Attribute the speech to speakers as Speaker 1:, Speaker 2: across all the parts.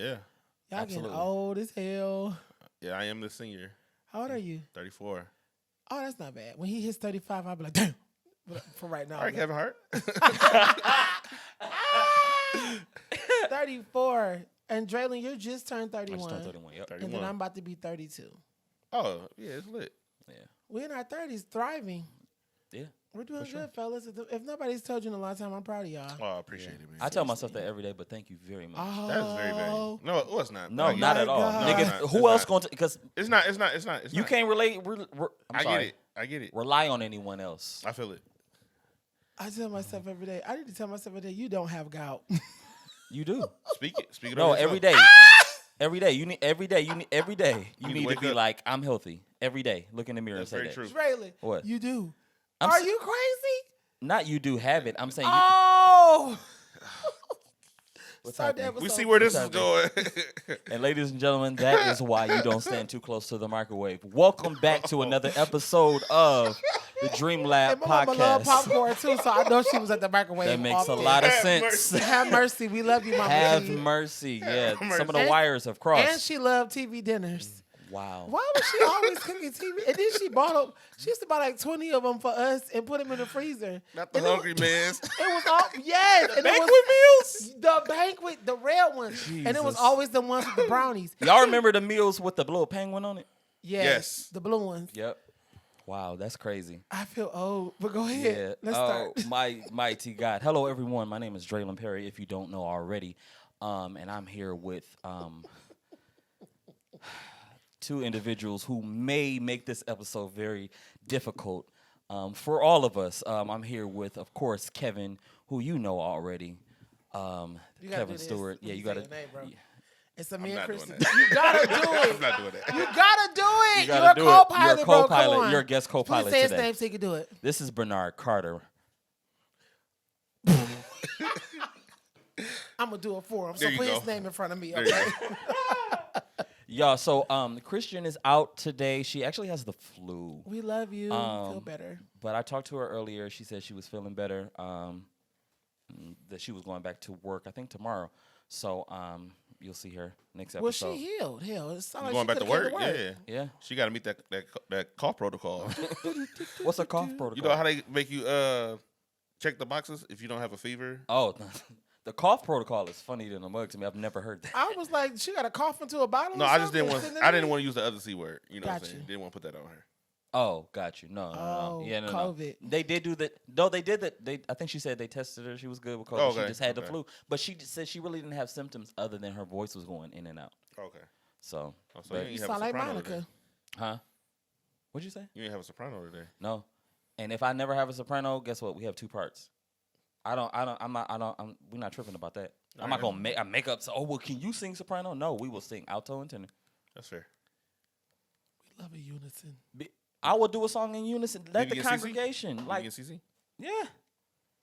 Speaker 1: Yeah.
Speaker 2: Y'all
Speaker 3: Absolutely.
Speaker 2: getting old as hell.
Speaker 1: Yeah, I am the senior.
Speaker 2: How old are you?
Speaker 1: 34.
Speaker 2: Oh, that's not bad. When he hits 35, I'll be like, damn. But for right now.
Speaker 1: All right, Kevin Hart.
Speaker 2: 34. And Draylon, you just turned
Speaker 3: I
Speaker 2: 31.
Speaker 3: just turned 31. Yep.
Speaker 1: 31.
Speaker 2: And then I'm about to be 32.
Speaker 1: Oh, yeah, it's lit.
Speaker 3: Yeah.
Speaker 2: We're in our 30s, thriving.
Speaker 3: Yeah.
Speaker 2: We're doing
Speaker 3: sure.
Speaker 2: good, fellas. If nobody's told you in a long time, I'm proud of y'all.
Speaker 1: Oh, I appreciate it, man.
Speaker 3: I tell myself that every day, but thank you very much.
Speaker 2: Oh,
Speaker 1: That is very, very. No, it's not.
Speaker 3: No,
Speaker 1: I get
Speaker 3: not
Speaker 1: it.
Speaker 3: at all.
Speaker 2: God.
Speaker 3: Nigga,
Speaker 1: No, it's not.
Speaker 3: who
Speaker 1: It's
Speaker 3: else
Speaker 1: not.
Speaker 3: going to, because
Speaker 1: It's not. It's
Speaker 3: you
Speaker 1: not.
Speaker 3: can't relate,
Speaker 1: I
Speaker 3: sorry,
Speaker 1: get it. I get it.
Speaker 3: rely on anyone else.
Speaker 1: I feel it.
Speaker 2: I tell myself every day, I need to tell myself every day, you don't have gout.
Speaker 3: You do.
Speaker 1: Speak it. Speak it.
Speaker 3: No,
Speaker 1: over
Speaker 3: every
Speaker 1: yourself.
Speaker 3: day. Every day. You need every day. You
Speaker 1: need to
Speaker 3: need to
Speaker 1: wake
Speaker 3: be
Speaker 1: up.
Speaker 3: like, I'm healthy. Every day. Look in the mirror
Speaker 1: That's
Speaker 3: and say
Speaker 1: very
Speaker 3: that.
Speaker 1: true.
Speaker 2: Draylon,
Speaker 3: What?
Speaker 2: you do.
Speaker 3: I'm
Speaker 2: Are
Speaker 3: s-
Speaker 2: you crazy?
Speaker 3: Not you do have it. I'm saying you.
Speaker 2: Oh.
Speaker 3: What's
Speaker 2: Start the
Speaker 3: happening?
Speaker 1: We
Speaker 2: episode.
Speaker 1: see where this is
Speaker 3: What's
Speaker 1: going.
Speaker 3: And ladies and gentlemen, that is why you don't stand too close to the microwave. Welcome back to another episode of the Dream Lab
Speaker 2: And my mama love
Speaker 3: podcast.
Speaker 2: popcorn too, so I know she was at the microwave.
Speaker 3: That makes a
Speaker 2: often.
Speaker 3: lot of
Speaker 1: Have
Speaker 3: sense.
Speaker 1: mercy.
Speaker 2: Have mercy. We love you, Mama
Speaker 3: Have
Speaker 2: T.
Speaker 3: mercy. Yeah,
Speaker 1: mercy.
Speaker 3: some of the
Speaker 2: And-
Speaker 3: wires have
Speaker 2: And
Speaker 3: crossed.
Speaker 2: she loved TV dinners.
Speaker 3: Wow.
Speaker 2: Why was she always cooking TV? And then she bought them. She used to buy like 20 of them for us and put them in the freezer.
Speaker 1: Not the
Speaker 2: And
Speaker 1: hungry man's.
Speaker 2: It was all yes. And
Speaker 3: Banquet
Speaker 2: it was,
Speaker 3: meals?
Speaker 2: The banquet, the red ones. And it was
Speaker 3: Jesus.
Speaker 2: always the ones with the brownies.
Speaker 3: Y'all remember the meals with the little penguin on it?
Speaker 2: Yes. The blue ones.
Speaker 3: Yep. Wow, that's crazy.
Speaker 2: I feel old, but go
Speaker 3: Yeah.
Speaker 2: ahead. Let's
Speaker 3: Oh,
Speaker 2: start.
Speaker 3: my mighty God. Hello, everyone. My name is Draylon Perry, if you don't know already. And I'm here with two individuals who may make this episode very difficult for all of us. I'm here with, of course, Kevin, who you know already.
Speaker 2: You gotta do
Speaker 3: Kevin
Speaker 2: this
Speaker 3: Stewart.
Speaker 2: when
Speaker 3: Yeah,
Speaker 2: you
Speaker 3: you
Speaker 2: say
Speaker 3: got
Speaker 2: your name, bro.
Speaker 3: to.
Speaker 2: It's a me and
Speaker 1: not doing
Speaker 2: Chrissy.
Speaker 1: that.
Speaker 2: You gotta do
Speaker 1: I'm
Speaker 2: it.
Speaker 1: not doing that.
Speaker 2: You gotta do it.
Speaker 3: You
Speaker 2: You're
Speaker 3: gotta
Speaker 2: a
Speaker 3: do it.
Speaker 2: co-pilot,
Speaker 3: You're a
Speaker 2: bro. Come
Speaker 3: co-pilot.
Speaker 2: on.
Speaker 3: You're a guest co-pilot
Speaker 2: Please say his
Speaker 3: today.
Speaker 2: name so he can do it.
Speaker 3: This is Bernard Carter.
Speaker 2: I'm gonna do it for him. So
Speaker 1: There you
Speaker 2: put his
Speaker 1: go.
Speaker 2: name in front of me,
Speaker 1: There you
Speaker 2: okay?
Speaker 3: Y'all, so Christian is out today. She actually has the flu.
Speaker 2: We love you. Feel better.
Speaker 3: But I talked to her earlier. She said she was feeling better. That she was going back to work, I think tomorrow. So you'll see her next episode.
Speaker 2: Well, she healed. Hell, it sounded
Speaker 1: You
Speaker 2: like
Speaker 1: going
Speaker 2: she
Speaker 1: back to
Speaker 2: could've
Speaker 1: work?
Speaker 2: came
Speaker 1: Yeah.
Speaker 3: Yeah.
Speaker 1: She got to meet that cough protocol.
Speaker 3: What's a cough protocol?
Speaker 1: You know how they make you check the boxes if you don't have a fever?
Speaker 3: Oh, the cough protocol is funny than a mug to me. I've never heard that.
Speaker 2: I was like, she got a cough into a bottle.
Speaker 1: No,
Speaker 2: or
Speaker 1: I just
Speaker 2: something?
Speaker 1: didn't want.
Speaker 2: Sitting in
Speaker 1: I
Speaker 2: there?
Speaker 1: didn't want to use the other C word. You know what I'm
Speaker 2: Got
Speaker 1: saying?
Speaker 2: you.
Speaker 1: Didn't want to put that on her.
Speaker 3: Oh, got you. No.
Speaker 2: Oh,
Speaker 3: Yeah, no.
Speaker 2: COVID.
Speaker 3: They did do that. No, they did that. I think she said they tested her. She was good with COVID.
Speaker 1: Oh,
Speaker 3: She
Speaker 1: okay,
Speaker 3: just had the
Speaker 1: okay.
Speaker 3: flu. But she said she really didn't have symptoms other than her voice was going in and out.
Speaker 1: Okay.
Speaker 3: So,
Speaker 1: Oh, so
Speaker 3: but-
Speaker 1: you
Speaker 2: You
Speaker 1: ain't have a
Speaker 2: sound like
Speaker 1: soprano
Speaker 2: Monica.
Speaker 1: today.
Speaker 3: huh? What'd you say?
Speaker 1: You ain't have a soprano today.
Speaker 3: No. And if I never have a soprano, guess what? We have two parts. We're not tripping about that. I'm not
Speaker 1: Alright.
Speaker 3: gonna make up. So, oh well, can you sing soprano? No, we will sing alto and tenor.
Speaker 1: That's fair.
Speaker 2: We love a unison.
Speaker 3: I will do a song in unison. Let the
Speaker 1: BB and CC?
Speaker 3: congregation
Speaker 1: Like
Speaker 3: like,
Speaker 1: CC?
Speaker 3: yeah,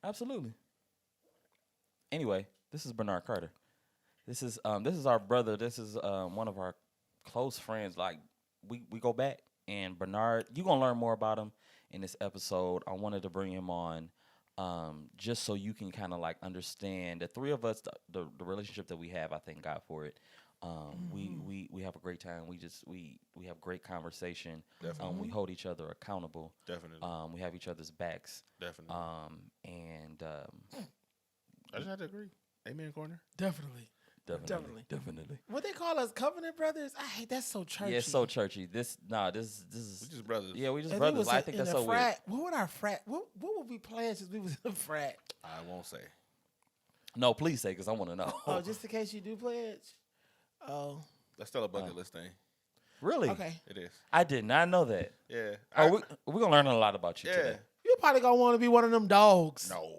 Speaker 3: absolutely. Anyway, this is Bernard Carter. This is our brother. This is one of our close friends. Like we go back. And Bernard, you're gonna learn more about him in this episode. I wanted to bring him on just so you can kind of like understand the three of us, the relationship that we have. I thank God for it. We have a great time. We have great conversation.
Speaker 1: Definitely.
Speaker 3: We hold each other accountable.
Speaker 1: Definitely.
Speaker 3: We have each other's backs.
Speaker 1: Definitely.
Speaker 3: And
Speaker 1: I just had to agree. Amen, corner.
Speaker 2: Definitely.
Speaker 3: definitely.
Speaker 2: What they call us, Covenant Brothers? I hate that's so churchy.
Speaker 3: Yeah, it's so churchy. This is
Speaker 1: We just brothers.
Speaker 3: yeah, we just
Speaker 2: If we
Speaker 3: brothers.
Speaker 2: was
Speaker 3: I think
Speaker 2: in
Speaker 3: that's
Speaker 2: a
Speaker 3: so weird.
Speaker 2: frat, what would our frat? What would we plan since we was in a frat?
Speaker 1: I won't say.
Speaker 3: No, please say because I want to know.
Speaker 2: Oh, just in case you do pledge. Oh,
Speaker 1: That's still a bucket list thing.
Speaker 3: Really?
Speaker 2: okay.
Speaker 1: It is.
Speaker 3: I did not know that.
Speaker 1: Yeah.
Speaker 3: Oh, we're gonna learn a lot about you
Speaker 1: yeah.
Speaker 3: today.
Speaker 2: You probably gonna want to be one of them dogs.
Speaker 1: No.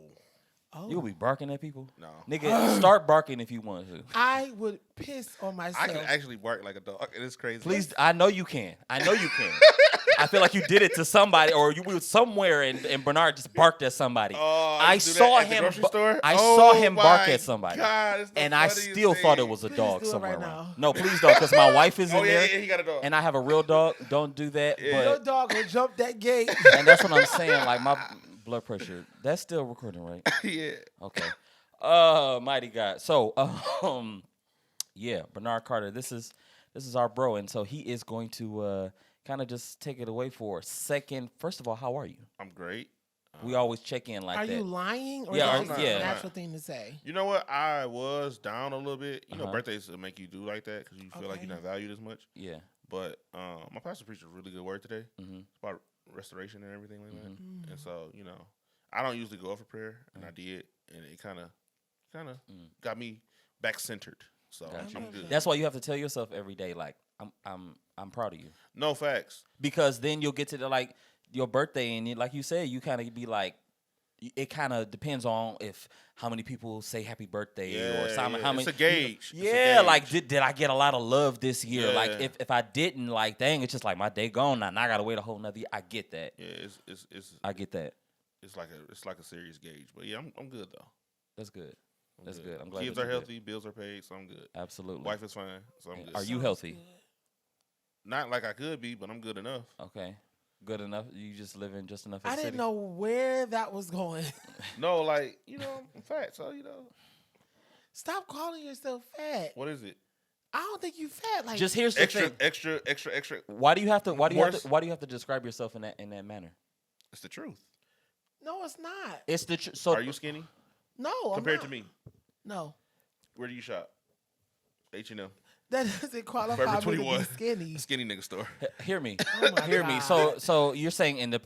Speaker 2: Oh.
Speaker 3: You'll be barking at people.
Speaker 1: No.
Speaker 3: Nigga, start barking if you want to.
Speaker 2: I would piss on myself.
Speaker 1: I can actually bark like a dog. It is crazy.
Speaker 3: Please, I know you can. I feel like you did it to somebody, or you were somewhere and Bernard just barked at somebody.
Speaker 1: Oh,
Speaker 3: I
Speaker 1: used to do
Speaker 3: saw
Speaker 1: that at the
Speaker 3: him.
Speaker 1: grocery store?
Speaker 3: I
Speaker 1: Oh
Speaker 3: saw him bark
Speaker 1: my
Speaker 3: at somebody,
Speaker 1: God, it's the
Speaker 3: and I
Speaker 1: funniest
Speaker 3: still thought it
Speaker 1: thing.
Speaker 3: was a
Speaker 2: Please
Speaker 3: dog
Speaker 2: do it
Speaker 3: somewhere
Speaker 2: right
Speaker 3: around.
Speaker 2: now.
Speaker 3: No, please don't, because my wife is in
Speaker 1: Oh yeah,
Speaker 3: there,
Speaker 1: yeah, he got a dog.
Speaker 3: and I have a real dog. Don't do that.
Speaker 1: Yeah.
Speaker 2: Your
Speaker 3: But
Speaker 2: dog will jump that gate.
Speaker 3: and that's what I'm saying. Like my blood pressure. That's still recording, right?
Speaker 1: yeah.
Speaker 3: Okay. Mighty God. So, Yeah, Bernard Carter. This is our bro, and so he is going to kind of just take it away for a second. First of all, how are you?
Speaker 1: I'm great.
Speaker 3: We always check in like
Speaker 2: Are
Speaker 3: that.
Speaker 2: you lying or
Speaker 3: Yeah,
Speaker 2: is that just
Speaker 3: yeah.
Speaker 2: a natural thing to say?
Speaker 1: You know what? I was down a little bit. You know,
Speaker 3: Uh-huh.
Speaker 1: birthdays will make you do like that because you feel like
Speaker 2: Okay.
Speaker 1: you're not valued as much.
Speaker 3: Yeah.
Speaker 1: But my pastor preached a really good word today.
Speaker 3: Mm-hmm.
Speaker 1: It's about restoration and everything like that.
Speaker 2: Mm.
Speaker 1: And so, you know, I don't usually go up for prayer, and I did, and it kind of got me back centered. So
Speaker 3: Gotcha.
Speaker 1: I'm good.
Speaker 3: That's why you have to tell yourself every day, like, I'm proud of you,
Speaker 1: No facts.
Speaker 3: because then you'll get to the like your birthday, and like you said, you kind of be like, it kind of depends on if how many people say happy birthday or something. How many?
Speaker 1: It's a gauge. It's a
Speaker 3: Yeah,
Speaker 1: gauge.
Speaker 3: like did I get a lot of love this year? Like
Speaker 1: Yeah.
Speaker 3: if I didn't, like dang, it's just like my day gone now. Now I gotta wait a whole nother year. I get that.
Speaker 1: Yeah,
Speaker 3: I get that.
Speaker 1: it's like a serious gauge. But yeah, I'm good though.
Speaker 3: That's good.
Speaker 1: I'm
Speaker 3: That's good. I'm glad
Speaker 1: Kids
Speaker 3: that
Speaker 1: are
Speaker 3: you're good.
Speaker 1: healthy, bills are paid, so I'm good.
Speaker 3: Absolutely.
Speaker 1: Wife is fine, so I'm good.
Speaker 3: Are you healthy?
Speaker 1: Not like I could be, but I'm good enough.
Speaker 3: Okay. Good enough. You just live in just enough.
Speaker 2: I didn't know where that was going.
Speaker 1: No, like, you know, I'm fat, so you know.
Speaker 2: Stop calling yourself fat.
Speaker 1: What is it?
Speaker 2: I don't think you fat. Like
Speaker 3: Just here's the thing.
Speaker 1: Extra.
Speaker 3: Why do you have to? Why do you have
Speaker 1: Horse.
Speaker 3: to? Why do you have to describe yourself in that manner?
Speaker 1: It's the truth.
Speaker 2: no, it's not.
Speaker 3: It's the so.
Speaker 1: Are you skinny
Speaker 2: No,
Speaker 1: compared
Speaker 2: I'm
Speaker 1: to
Speaker 2: not.
Speaker 1: me?
Speaker 2: No,
Speaker 1: Where do you shop? H&M.
Speaker 2: that doesn't qualify
Speaker 1: Forever
Speaker 2: me to
Speaker 1: 21.
Speaker 2: be skinny.
Speaker 1: Skinny nigga store.
Speaker 3: Hear me.
Speaker 2: Oh my
Speaker 3: Hear me.
Speaker 2: God.
Speaker 3: So you're saying in the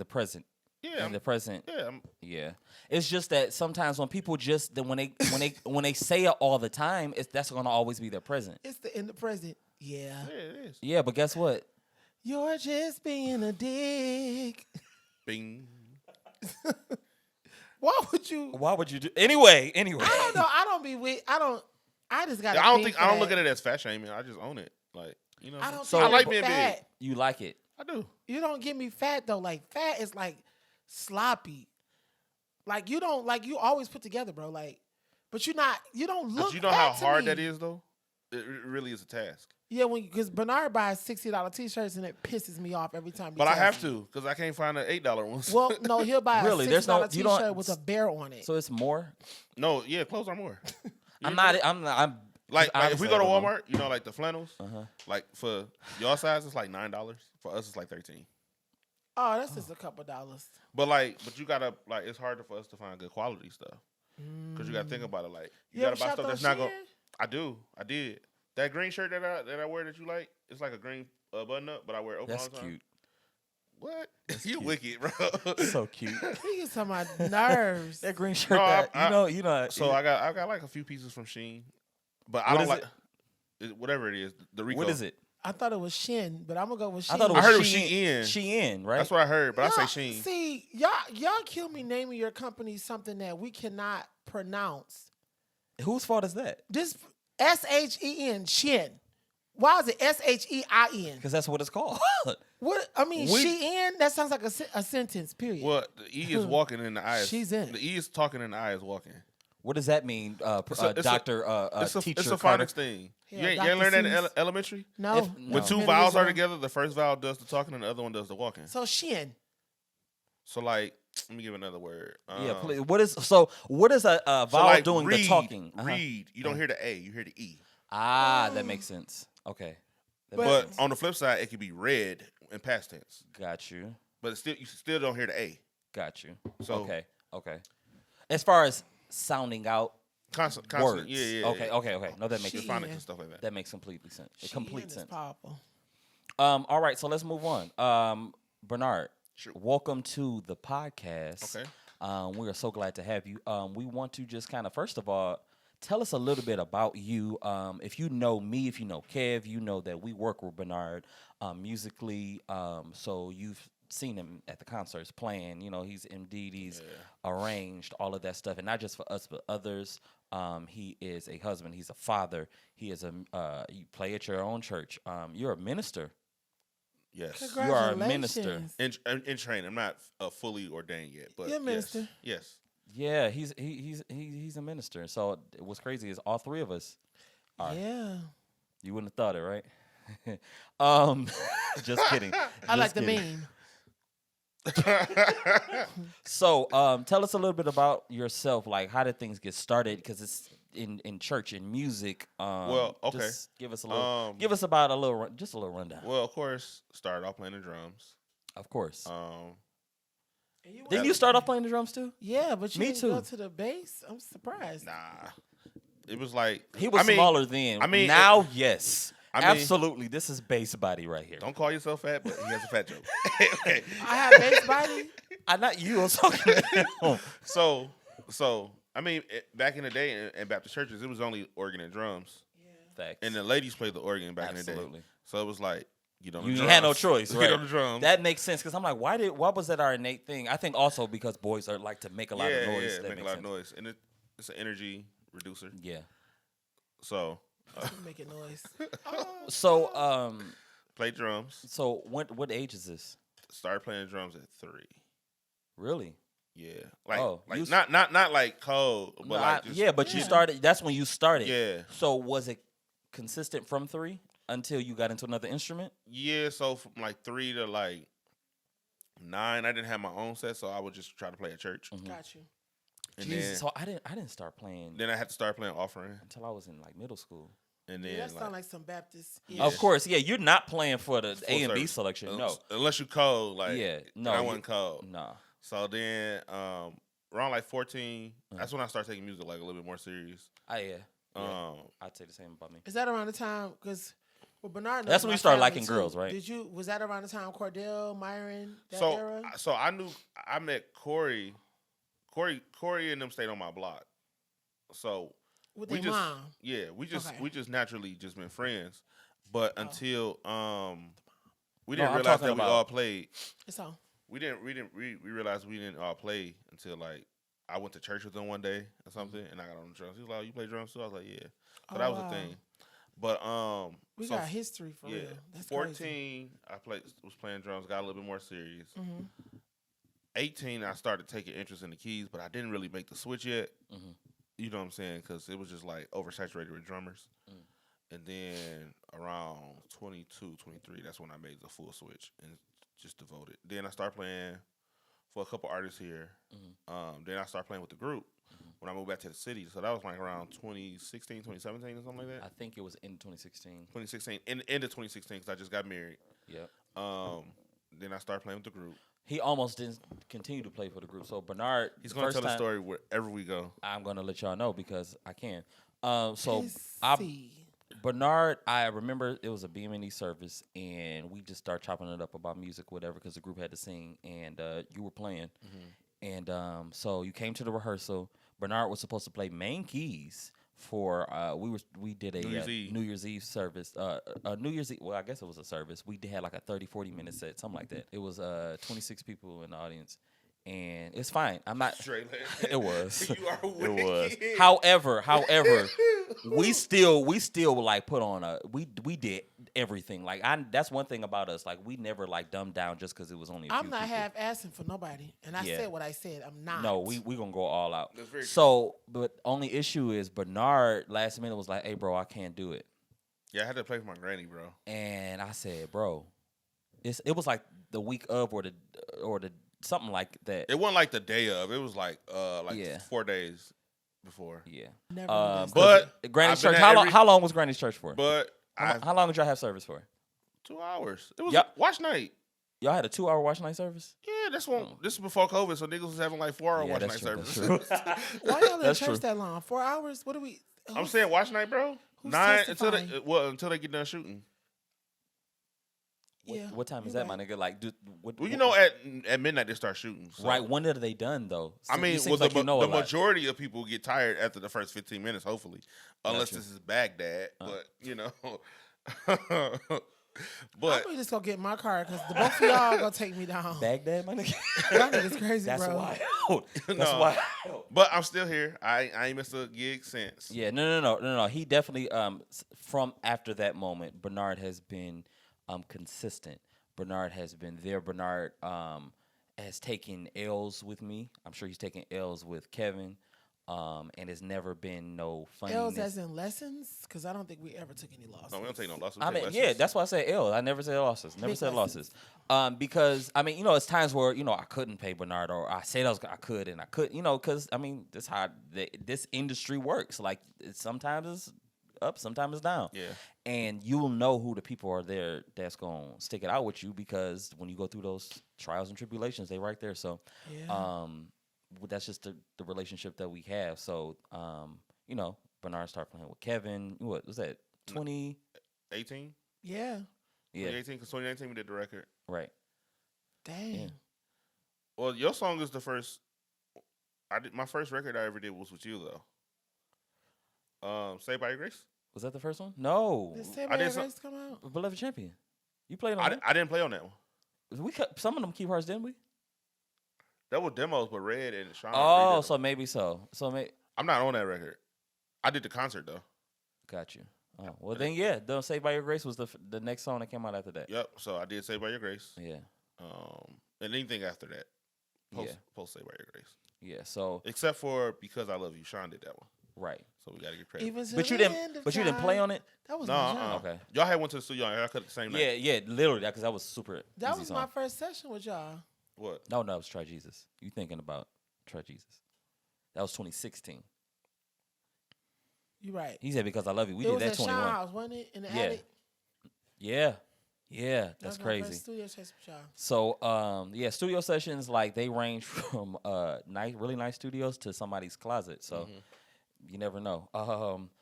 Speaker 3: present.
Speaker 1: Yeah,
Speaker 3: In the present.
Speaker 1: yeah.
Speaker 3: Yeah. It's just that sometimes when people just then when they say it all the time, that's gonna always be their present.
Speaker 2: It's in the present. Yeah.
Speaker 1: Yeah, it is.
Speaker 3: Yeah, but guess what?
Speaker 2: You're just being a dick.
Speaker 1: Bing.
Speaker 2: Why would you?
Speaker 3: Why would you do anyway?
Speaker 2: I don't know. I don't be with. I just got.
Speaker 1: I don't look at it as fat shaming. I just own it. Like, you know.
Speaker 2: I don't.
Speaker 3: So-
Speaker 2: think
Speaker 1: I like
Speaker 2: I'm
Speaker 1: being
Speaker 2: fat.
Speaker 1: big.
Speaker 3: You like it.
Speaker 1: I do.
Speaker 2: You don't get me fat though. Like fat is like sloppy. Like you don't like you always put together, bro. Like, but you're not. You don't look.
Speaker 1: But you know
Speaker 2: fat
Speaker 1: how
Speaker 2: to
Speaker 1: hard
Speaker 2: me.
Speaker 1: that is, though. It really is a task.
Speaker 2: Yeah, because Bernard buys $60 t-shirts and it pisses me off every time. He
Speaker 1: But I
Speaker 2: tells
Speaker 1: have
Speaker 2: me.
Speaker 1: to because I can't find the $8 ones.
Speaker 2: Well, no, he'll buy
Speaker 3: Really?
Speaker 2: a
Speaker 3: There's
Speaker 2: $60
Speaker 3: no- you don't-
Speaker 2: t-shirt with a bear on it.
Speaker 3: So it's more.
Speaker 1: No, yeah, clothes are more.
Speaker 3: I'm not.
Speaker 1: Like if
Speaker 3: obviously
Speaker 1: we go to
Speaker 3: I don't know.
Speaker 1: Walmart, you know, like the flannels,
Speaker 3: Uh-huh.
Speaker 1: like for your size, it's like $9. For us, it's like $13.
Speaker 2: Oh, that's just a couple dollars.
Speaker 1: But you gotta like, it's harder for us to find good quality stuff because you gotta think about it. Like you
Speaker 2: ever
Speaker 1: gotta buy
Speaker 2: shopped
Speaker 1: stuff
Speaker 2: on
Speaker 1: that's not going.
Speaker 2: Shein?
Speaker 1: I did. That green shirt that I wear that you like, it's like a green button up, but I wear it open
Speaker 3: That's
Speaker 1: all the time.
Speaker 3: cute.
Speaker 1: What? You
Speaker 3: cute.
Speaker 1: wicked, bro.
Speaker 3: So cute.
Speaker 2: He gets on my nerves.
Speaker 3: That green shirt.
Speaker 1: No,
Speaker 3: that, you know.
Speaker 1: So I got like a few pieces from Shein, but I
Speaker 3: What
Speaker 1: don't
Speaker 3: is
Speaker 1: like whatever it is. The Rico.
Speaker 3: What is it?
Speaker 2: I thought it was Shin, but I'm gonna go with Shein.
Speaker 3: I thought it was
Speaker 1: I heard it was
Speaker 3: Shein.
Speaker 1: Shein.
Speaker 3: Shein, right?
Speaker 1: That's what I heard, but I
Speaker 2: Y'all-
Speaker 1: say Shein.
Speaker 2: See, y'all kill me naming your company something that we cannot pronounce.
Speaker 3: Whose fault is that?
Speaker 2: This Shen, Shin. Why is it Shein?
Speaker 3: Because that's what it's called.
Speaker 2: What I mean,
Speaker 1: We-
Speaker 2: Shein. That sounds like a sentence. Period.
Speaker 1: Well, the E is walking and the I is
Speaker 2: She's in.
Speaker 1: The E is talking and the I is walking.
Speaker 3: What does that mean,
Speaker 1: It's a-
Speaker 3: Doctor?
Speaker 1: It's
Speaker 3: Teacher
Speaker 1: a
Speaker 3: Carter?
Speaker 1: phonics thing.
Speaker 2: Yeah,
Speaker 1: you ain't
Speaker 2: Dr.
Speaker 1: learned that in
Speaker 2: Seuss.
Speaker 1: elementary?
Speaker 2: No.
Speaker 3: If-
Speaker 1: When
Speaker 3: No.
Speaker 1: two
Speaker 2: Many
Speaker 1: vowels
Speaker 2: years
Speaker 1: are
Speaker 2: ago.
Speaker 1: together, the first vowel does the talking and the other one does the walking.
Speaker 2: So Shin.
Speaker 1: So like, let me give another word.
Speaker 3: Yeah, please. What is a
Speaker 1: So
Speaker 3: vowel
Speaker 1: like
Speaker 3: doing
Speaker 1: read,
Speaker 3: the talking?
Speaker 1: Read. You don't hear the A, you hear the E.
Speaker 3: That makes sense. Okay, that
Speaker 2: But-
Speaker 3: makes
Speaker 1: But
Speaker 3: sense.
Speaker 1: on the flip side, it could be read in past tense.
Speaker 3: Got you.
Speaker 1: But you still don't hear the A.
Speaker 3: Got you.
Speaker 1: So
Speaker 3: Okay. As far as sounding out
Speaker 1: constant.
Speaker 3: words.
Speaker 1: Yeah.
Speaker 3: Okay. No, that makes
Speaker 1: The
Speaker 2: Shit.
Speaker 1: phonics and stuff like that.
Speaker 3: that makes completely sense. Complete
Speaker 2: Shein is
Speaker 3: sense.
Speaker 2: powerful.
Speaker 3: All right, so let's move on. Bernard,
Speaker 1: Sure.
Speaker 3: welcome to the podcast.
Speaker 1: Okay.
Speaker 3: We are so glad to have you. We want to just kind of, first of all, tell us a little bit about you. If you know me, if you know Kev, you know that we work with Bernard musically. So you've seen him at the concerts playing. You know, he's indeed, he's arranged all of that stuff. And not just for us, but others. He is a husband. He's a father. He is you play at your own church. You're a minister.
Speaker 1: Yes.
Speaker 3: You are a minister.
Speaker 2: Congratulations.
Speaker 1: In training. I'm not fully ordained yet, but
Speaker 2: You're a minister.
Speaker 1: Yes.
Speaker 3: Yeah, he's a minister. So what's crazy is all three of us are.
Speaker 2: Yeah.
Speaker 3: You wouldn't have thought it, right? Just kidding.
Speaker 2: I like
Speaker 3: Just
Speaker 2: the
Speaker 3: kidding.
Speaker 2: meme.
Speaker 3: So, tell us a little bit about yourself. Like, how did things get started? Because it's in church, in music.
Speaker 1: Well, okay.
Speaker 3: Just give us a little. Give us about just a little rundown.
Speaker 1: Well, of course, started off playing the drums.
Speaker 3: Of course.
Speaker 2: And
Speaker 3: Didn't you start off playing the drums too?
Speaker 2: Yeah, but you
Speaker 3: Me
Speaker 2: didn't
Speaker 3: too.
Speaker 2: go to the bass. I'm surprised.
Speaker 1: Nah, it was like
Speaker 3: He was smaller then.
Speaker 1: I mean,
Speaker 3: now, yes.
Speaker 1: I mean-
Speaker 3: Absolutely. This is bass body right here.
Speaker 1: Don't call yourself fat, but he has a fat joke. Okay.
Speaker 2: I have bass body.
Speaker 3: I'm not you. I'm talking to him.
Speaker 1: So I mean, back in the day in Baptist churches, it was only organ and drums,
Speaker 3: Facts.
Speaker 1: and the ladies played the organ back in the
Speaker 3: Absolutely.
Speaker 1: day. So it was like you know,
Speaker 3: You had no choice,
Speaker 1: Get
Speaker 3: right?
Speaker 1: on the drums.
Speaker 3: That makes sense because I'm like, why was that our innate thing? I think also because boys are like to make a lot of noise.
Speaker 1: Yeah,
Speaker 3: That
Speaker 1: make a
Speaker 3: makes
Speaker 1: lot
Speaker 3: sense.
Speaker 1: of noise, and it's an energy reducer.
Speaker 3: Yeah.
Speaker 1: So
Speaker 2: Making noise.
Speaker 3: So
Speaker 1: play drums.
Speaker 3: so what age is this?
Speaker 1: Started playing drums at 3.
Speaker 3: Really?
Speaker 1: Yeah, like
Speaker 3: Oh,
Speaker 1: like
Speaker 3: you
Speaker 1: not like cold, but
Speaker 3: No,
Speaker 1: like just,
Speaker 3: yeah, but you started. That's when you started.
Speaker 1: Yeah.
Speaker 3: So was it consistent from 3 until you got into another instrument?
Speaker 1: Yeah, so from like 3 to like 9, I didn't have my own set, so I would just try to play at church.
Speaker 2: Got you.
Speaker 1: And
Speaker 3: Jesus. So I didn't start playing
Speaker 1: then I had to start playing offering,
Speaker 3: until I was in like middle school.
Speaker 1: and then
Speaker 2: Yeah, that
Speaker 1: like,
Speaker 2: sounds like some Baptist.
Speaker 1: Yeah.
Speaker 3: Of course, yeah. You're not playing for the
Speaker 1: full
Speaker 3: A and B
Speaker 1: service.
Speaker 3: selection. No.
Speaker 1: unless you cold, like
Speaker 3: Yeah, no,
Speaker 1: I
Speaker 3: you-
Speaker 1: wasn't cold.
Speaker 3: Nah.
Speaker 1: So then around like 14, that's when I started taking music like a little bit more serious.
Speaker 3: Yeah.
Speaker 1: Um,
Speaker 3: I'd say the same about me.
Speaker 2: Is that around the time? Because Bernard. knows
Speaker 3: That's when
Speaker 2: my
Speaker 3: you started
Speaker 2: family,
Speaker 3: liking
Speaker 2: too.
Speaker 3: girls, right?
Speaker 2: Was that around the time Cordell, Myron, that era?
Speaker 1: so I met Corey and them stayed on my block. So
Speaker 2: With
Speaker 1: we
Speaker 2: their
Speaker 1: just
Speaker 2: mom. Okay.
Speaker 1: we just naturally just been friends. But until we
Speaker 3: No,
Speaker 1: didn't
Speaker 3: I'm
Speaker 1: realize
Speaker 3: talking
Speaker 1: that we
Speaker 3: about-
Speaker 1: all played.
Speaker 2: It's on.
Speaker 1: We realized we didn't all play until like I went to church with them one day or something, and I got on the drums. He was like, "Oh, you play drums too?" I was like, "Yeah." So
Speaker 2: Oh,
Speaker 1: that was
Speaker 2: wow.
Speaker 1: the thing. But
Speaker 2: We
Speaker 1: so
Speaker 2: got history for
Speaker 1: yeah,
Speaker 2: real. That's
Speaker 1: 14
Speaker 2: crazy.
Speaker 1: I was playing drums, got a little bit more serious.
Speaker 2: Mm-hmm.
Speaker 1: 18 I started taking interest in the keys, but I didn't really make the switch yet.
Speaker 3: Mhm.
Speaker 1: You know what I'm saying? Because it was just like oversaturated with drummers. And then around 22, 23, that's when I made the full switch and just devoted. Then I started playing for a couple artists here. Then I started playing with the group when I moved back to the city. So that was like around 2016, 2017 or something like that.
Speaker 3: I think it was in 2016.
Speaker 1: 2016, end of 2016 because I just got married.
Speaker 3: Yep.
Speaker 1: Then I started playing with the group.
Speaker 3: He almost didn't continue to play for the group. So Bernard,
Speaker 1: He's going to
Speaker 3: first
Speaker 1: tell the
Speaker 3: time-
Speaker 1: story wherever we go.
Speaker 3: I'm gonna let y'all know because I can. So
Speaker 2: Chrissy.
Speaker 3: Bernard, I remember it was a BMNE service, and we just started chopping it up about music, whatever, because the group had to sing, and you were playing, and so you came to the rehearsal. Bernard was supposed to play main keys for we did a New Year's Eve service, New Year's Eve. Well, I guess it was a service. We had like a 30-40 minute set, something like that. It was 26 people in the audience. And it's fine. I'm not.
Speaker 1: Straight
Speaker 3: It was.
Speaker 1: You are
Speaker 3: It was.
Speaker 1: wicked.
Speaker 3: However, we still like put on we did everything. Like that's one thing about us. Like we never like dumbed down just because it was only.
Speaker 2: I'm not
Speaker 3: people.
Speaker 2: half assing for nobody, and I
Speaker 3: Yeah.
Speaker 2: said what I said. I'm not.
Speaker 3: No, we gonna go all out.
Speaker 1: That's very
Speaker 3: So, but only issue is Bernard last minute was like, "Hey, bro, I can't do it."
Speaker 1: Yeah, I had to play for my granny, bro.
Speaker 3: And I said, "Bro, it was like the week of or the something like that."
Speaker 1: It wasn't like the day of. It was like
Speaker 3: Yeah.
Speaker 1: 4 days before.
Speaker 3: Yeah.
Speaker 2: Never
Speaker 1: But
Speaker 3: Granny's
Speaker 1: I've been
Speaker 3: church.
Speaker 1: at
Speaker 3: How long was Granny's church for?
Speaker 1: But
Speaker 3: How long did y'all have service for?
Speaker 1: 2 hours. It was
Speaker 3: Yep.
Speaker 1: watch night.
Speaker 3: Y'all had a 2-hour watch night service?
Speaker 1: Yeah, this one. This is before COVID, so niggas was having like 4 hour
Speaker 3: Yeah,
Speaker 1: watch
Speaker 3: that's
Speaker 1: night
Speaker 3: true, that's
Speaker 1: services.
Speaker 2: Why y'all in
Speaker 3: That's
Speaker 2: church
Speaker 3: true.
Speaker 2: that long? 4 hours? What do we?
Speaker 1: I'm saying watch night, bro.
Speaker 2: Who's
Speaker 1: 9 until
Speaker 2: testifying?
Speaker 1: until they get done shooting.
Speaker 2: Yeah.
Speaker 3: What time is
Speaker 2: you're
Speaker 3: that, my
Speaker 2: right.
Speaker 3: nigga? Like,
Speaker 1: Well, you know, at midnight they start shooting. So.
Speaker 3: right? When are they done though?
Speaker 1: I mean,
Speaker 3: It seems
Speaker 1: well,
Speaker 3: like you know a
Speaker 1: the
Speaker 3: lot.
Speaker 1: majority of people get tired after the first 15 minutes, hopefully, unless
Speaker 3: Gotcha.
Speaker 1: this is Baghdad. But you know,
Speaker 2: I'm
Speaker 1: but
Speaker 2: really just gonna get in my car because the both of y'all gonna take me down.
Speaker 3: Baghdad, my nigga.
Speaker 2: Y'all niggas crazy,
Speaker 3: That's
Speaker 2: bro.
Speaker 3: wild. That's
Speaker 1: No.
Speaker 3: wild.
Speaker 1: but I'm still here. I ain't missed a gig since.
Speaker 3: Yeah, no. He definitely from after that moment, Bernard has been consistent. Bernard has been there. Bernard has taken L's with me. I'm sure he's taken L's with Kevin. and it's never been no
Speaker 2: L's
Speaker 3: funniness.
Speaker 2: as in lessons, because I don't think we ever took any losses.
Speaker 1: No, we don't take no losses.
Speaker 3: I mean, yeah, that's why I said L. I never said losses. Never
Speaker 2: Big
Speaker 3: said
Speaker 2: lessons.
Speaker 3: losses. Because I mean, it's times where I couldn't pay Bernard, or I said I could and I couldn't. Because I mean, that's how this industry works. Like sometimes it's up, sometimes it's down.
Speaker 1: Yeah.
Speaker 3: And you'll know who the people are there that's gonna stick it out with you, because when you go through those trials and tribulations, they right there. So,
Speaker 2: Yeah.
Speaker 3: that's just the relationship that we have. So, Bernard started playing with Kevin. What was that?
Speaker 1: 18?
Speaker 2: Yeah.
Speaker 3: Yeah,
Speaker 1: 2018, because 2019 we did the record.
Speaker 3: right.
Speaker 2: Dang.
Speaker 3: Yeah.
Speaker 1: Well, your song is the first. My first record I ever did was with you though. Saved by Your Grace.
Speaker 3: Was that the first one? No,
Speaker 2: Did Saved
Speaker 1: I
Speaker 2: by
Speaker 1: did
Speaker 2: Your
Speaker 1: some-
Speaker 2: Grace come out?
Speaker 3: Beloved Champion. You played on that.
Speaker 1: I didn't play on that one.
Speaker 3: We cut some of them keep hearts, didn't we?
Speaker 1: That was demos, but Red and Sean.
Speaker 3: Oh,
Speaker 1: redid
Speaker 3: so
Speaker 1: them.
Speaker 3: maybe so.
Speaker 1: I'm not on that record. I did the concert though.
Speaker 3: Got you. Oh, well then, yeah. Don't Saved by Your Grace was the next song that came out after that.
Speaker 1: Yep. So I did Saved by Your Grace.
Speaker 3: Yeah,
Speaker 1: And anything after that, post Saved by Your Grace,
Speaker 3: yeah. So
Speaker 1: except for Because I Love You. Sean did that one,
Speaker 3: right,
Speaker 1: so we got to get credit.
Speaker 2: Even to
Speaker 3: but you
Speaker 2: the
Speaker 3: didn't.
Speaker 2: end of
Speaker 3: But you didn't play
Speaker 2: time.
Speaker 3: on it.
Speaker 2: That was
Speaker 1: No,
Speaker 2: my jam.
Speaker 3: Okay.
Speaker 1: Y'all had one to the studio. Y'all cut it the same night.
Speaker 3: Yeah, literally, because that was super.
Speaker 2: That
Speaker 3: easy
Speaker 2: was
Speaker 3: song.
Speaker 2: my first session with y'all.
Speaker 1: What?
Speaker 3: No, it was Try Jesus. You thinking about Try Jesus? That was 2016.
Speaker 2: You right.
Speaker 3: He said Because I Love You. We
Speaker 2: It
Speaker 3: did
Speaker 2: was
Speaker 3: that
Speaker 2: at Sean
Speaker 3: 21.
Speaker 2: House, wasn't it? In the
Speaker 3: Yeah.
Speaker 2: attic.
Speaker 3: Yeah,
Speaker 2: That
Speaker 3: that's
Speaker 2: was my first
Speaker 3: crazy.
Speaker 2: studio session with y'all.
Speaker 3: So, studio sessions, like, they range from really nice studios to somebody's closet. So you never know.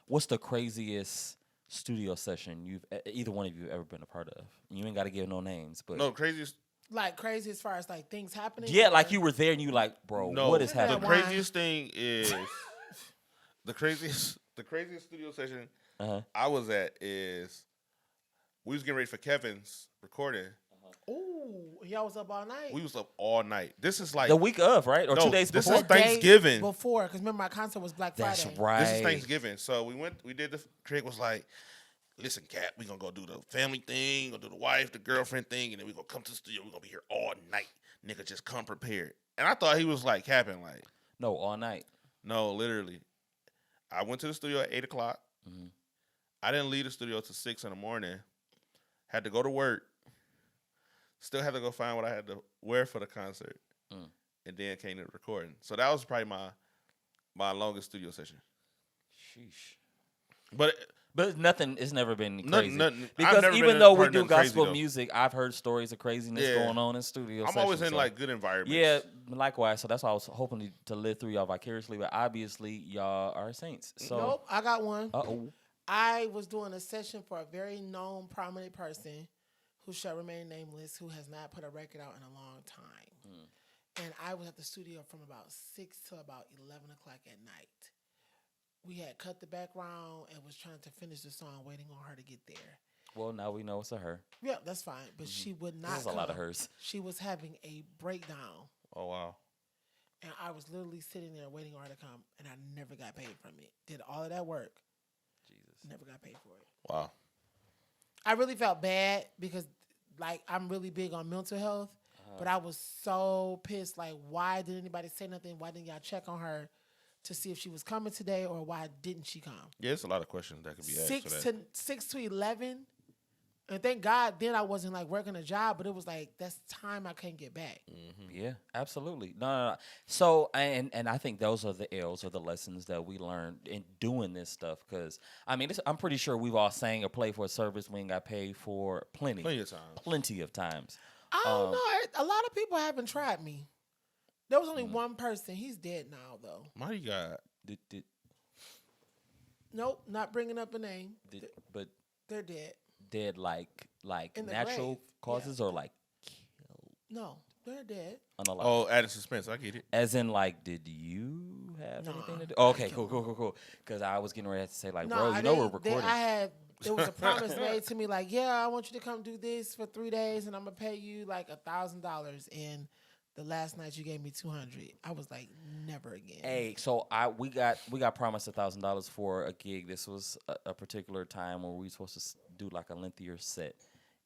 Speaker 3: What's the craziest studio session either one of you ever been a part of? You ain't got to give no names, but
Speaker 1: No, craziest.
Speaker 2: Like crazy as far as like things happening.
Speaker 3: yeah,
Speaker 2: or-
Speaker 3: like you were there and you like, bro,
Speaker 1: No,
Speaker 3: what is
Speaker 2: Yeah,
Speaker 1: The
Speaker 3: happening?
Speaker 2: why?
Speaker 1: craziest thing is the craziest studio session
Speaker 3: Uh-huh.
Speaker 1: I was at is we was getting ready for Kevin's recording.
Speaker 2: Ooh, y'all was up all night.
Speaker 1: We was up all night. This is like
Speaker 3: The week of, right, or
Speaker 1: No,
Speaker 3: 2 days
Speaker 1: this
Speaker 3: before?
Speaker 1: is Thanksgiving.
Speaker 2: Before, because remember my concert was Black
Speaker 3: That's
Speaker 2: Friday.
Speaker 3: right.
Speaker 1: This is Thanksgiving. So we did Craig was like, listen, Kat, we gonna go do the family thing, gonna do the wife, the girlfriend thing, and then we gonna come to the studio. We gonna be here all night. Nigga, just come prepared. And I thought he was like capping, like,
Speaker 3: No, all night.
Speaker 1: no, literally. I went to the studio at 8:00.
Speaker 3: Mhm.
Speaker 1: I didn't leave the studio till 6 in the morning. Had to go to work. Still had to go find what I had to wear for the concert.
Speaker 3: Mm.
Speaker 1: And then came to the recording. So that was probably my longest studio session.
Speaker 3: Sheesh.
Speaker 1: But
Speaker 3: Nothing. It's never been crazy.
Speaker 1: nothing. I've
Speaker 3: Because
Speaker 1: never been
Speaker 3: even
Speaker 1: a
Speaker 3: though
Speaker 1: part
Speaker 3: we
Speaker 1: of
Speaker 3: do
Speaker 1: nothing crazy,
Speaker 3: gospel
Speaker 1: though.
Speaker 3: music, I've heard stories of craziness
Speaker 1: Yeah.
Speaker 3: going on in studio.
Speaker 1: I'm always
Speaker 3: sessions,
Speaker 1: in
Speaker 3: so-
Speaker 1: like good environments.
Speaker 3: Yeah, likewise. So that's why I was hoping to live through y'all vicariously. But obviously, y'all are saints. So,
Speaker 2: Nope, I got one.
Speaker 3: oh,
Speaker 2: I was doing a session for a very known, prominent person who shall remain nameless, who has not put a record out in a long time. And I was at the studio from about 6 to about 11 o'clock at night. We had cut the background and was trying to finish the song, waiting on her to get there.
Speaker 3: well, now we know it's a her.
Speaker 2: Yeah, that's fine. But she would not
Speaker 3: This is a lot of
Speaker 2: come.
Speaker 3: hers.
Speaker 2: She was having a breakdown.
Speaker 1: Oh wow.
Speaker 2: And I was literally sitting there waiting on her to come. And I never got paid from it. Did all of that work.
Speaker 3: Jesus.
Speaker 2: Never got paid for it.
Speaker 1: Wow.
Speaker 2: I really felt bad because, like, I'm really big on mental health. But I was so pissed. Like, why did anybody say nothing? Why didn't y'all check on her to see if she was coming today, or why didn't she come?
Speaker 1: Yeah, it's a lot of questions that could be asked. for that.
Speaker 2: 6 to 11, and thank God then I wasn't like working a job, but it was like that's time I couldn't get back.
Speaker 3: Yeah, absolutely. No. So, and I think those are the L's or the lessons that we learned in doing this stuff. Because I mean, I'm pretty sure we've all sang or played for a service we ain't got paid for plenty
Speaker 1: Plenty of times.
Speaker 2: I don't know. A lot of people haven't tried me. There was only one person. He's dead now, though.
Speaker 1: My God.
Speaker 3: Did,
Speaker 2: Nope, not bringing up a name.
Speaker 3: but
Speaker 2: They're dead.
Speaker 3: dead like
Speaker 2: In the
Speaker 3: natural
Speaker 2: grave,
Speaker 3: causes or like
Speaker 2: No, they're dead.
Speaker 3: unalive?
Speaker 1: Oh, added suspense. I get it.
Speaker 3: As in, like, did you have
Speaker 2: Nah,
Speaker 3: anything to do?
Speaker 2: I
Speaker 3: Okay,
Speaker 2: didn't
Speaker 3: cool,
Speaker 2: kill
Speaker 3: cool, cool. Because I was getting ready to say, like,
Speaker 2: No,
Speaker 3: bro,
Speaker 2: I
Speaker 3: you know we're
Speaker 2: didn't-
Speaker 3: recording.
Speaker 2: There was a promise made to me, like, yeah, I want you to come do this for 3 days, and I'm gonna pay you like $1,000. And the last night you gave me $200. I was like, never again.
Speaker 3: Hey, so we got promised $1,000 for a gig. This was a particular time where we were supposed to do like a lengthier set,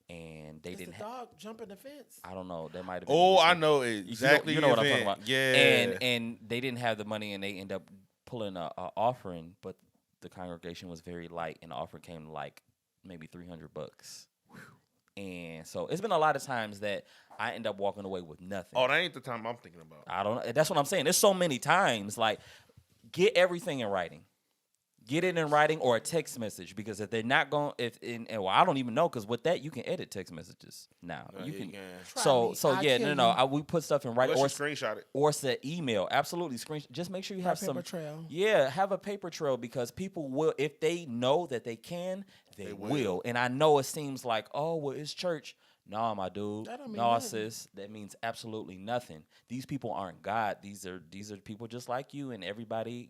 Speaker 3: and they
Speaker 2: It's
Speaker 3: didn't.
Speaker 2: the dog jumping the fence.
Speaker 3: I don't know. They might have. Been
Speaker 1: Oh, I
Speaker 3: listening.
Speaker 1: know exactly.
Speaker 3: You know what I'm
Speaker 1: event.
Speaker 3: talking about.
Speaker 1: Yeah.
Speaker 3: And they didn't have the money, and they end up pulling a offering, but the congregation was very light, and the offering came to like maybe $300. And so it's been a lot of times that I end up walking away with nothing.
Speaker 1: Oh, that ain't the time I'm thinking about.
Speaker 3: I don't know. That's what I'm saying. There's so many times, like, get everything in writing. Get it in writing or a text message, because if they're not going, well, I don't even know, because with that you can edit text messages now. You can. So we put stuff in writing, or
Speaker 1: screenshot it,
Speaker 3: or set email. Absolutely, just make sure you have some
Speaker 2: paper trail.
Speaker 3: Yeah, have a paper trail, because people will, if they know that they can, they will. And I know it seems like, oh, well, it's church. No, my dude. No, sis. That means absolutely nothing. These people aren't God. These are people just like you, and everybody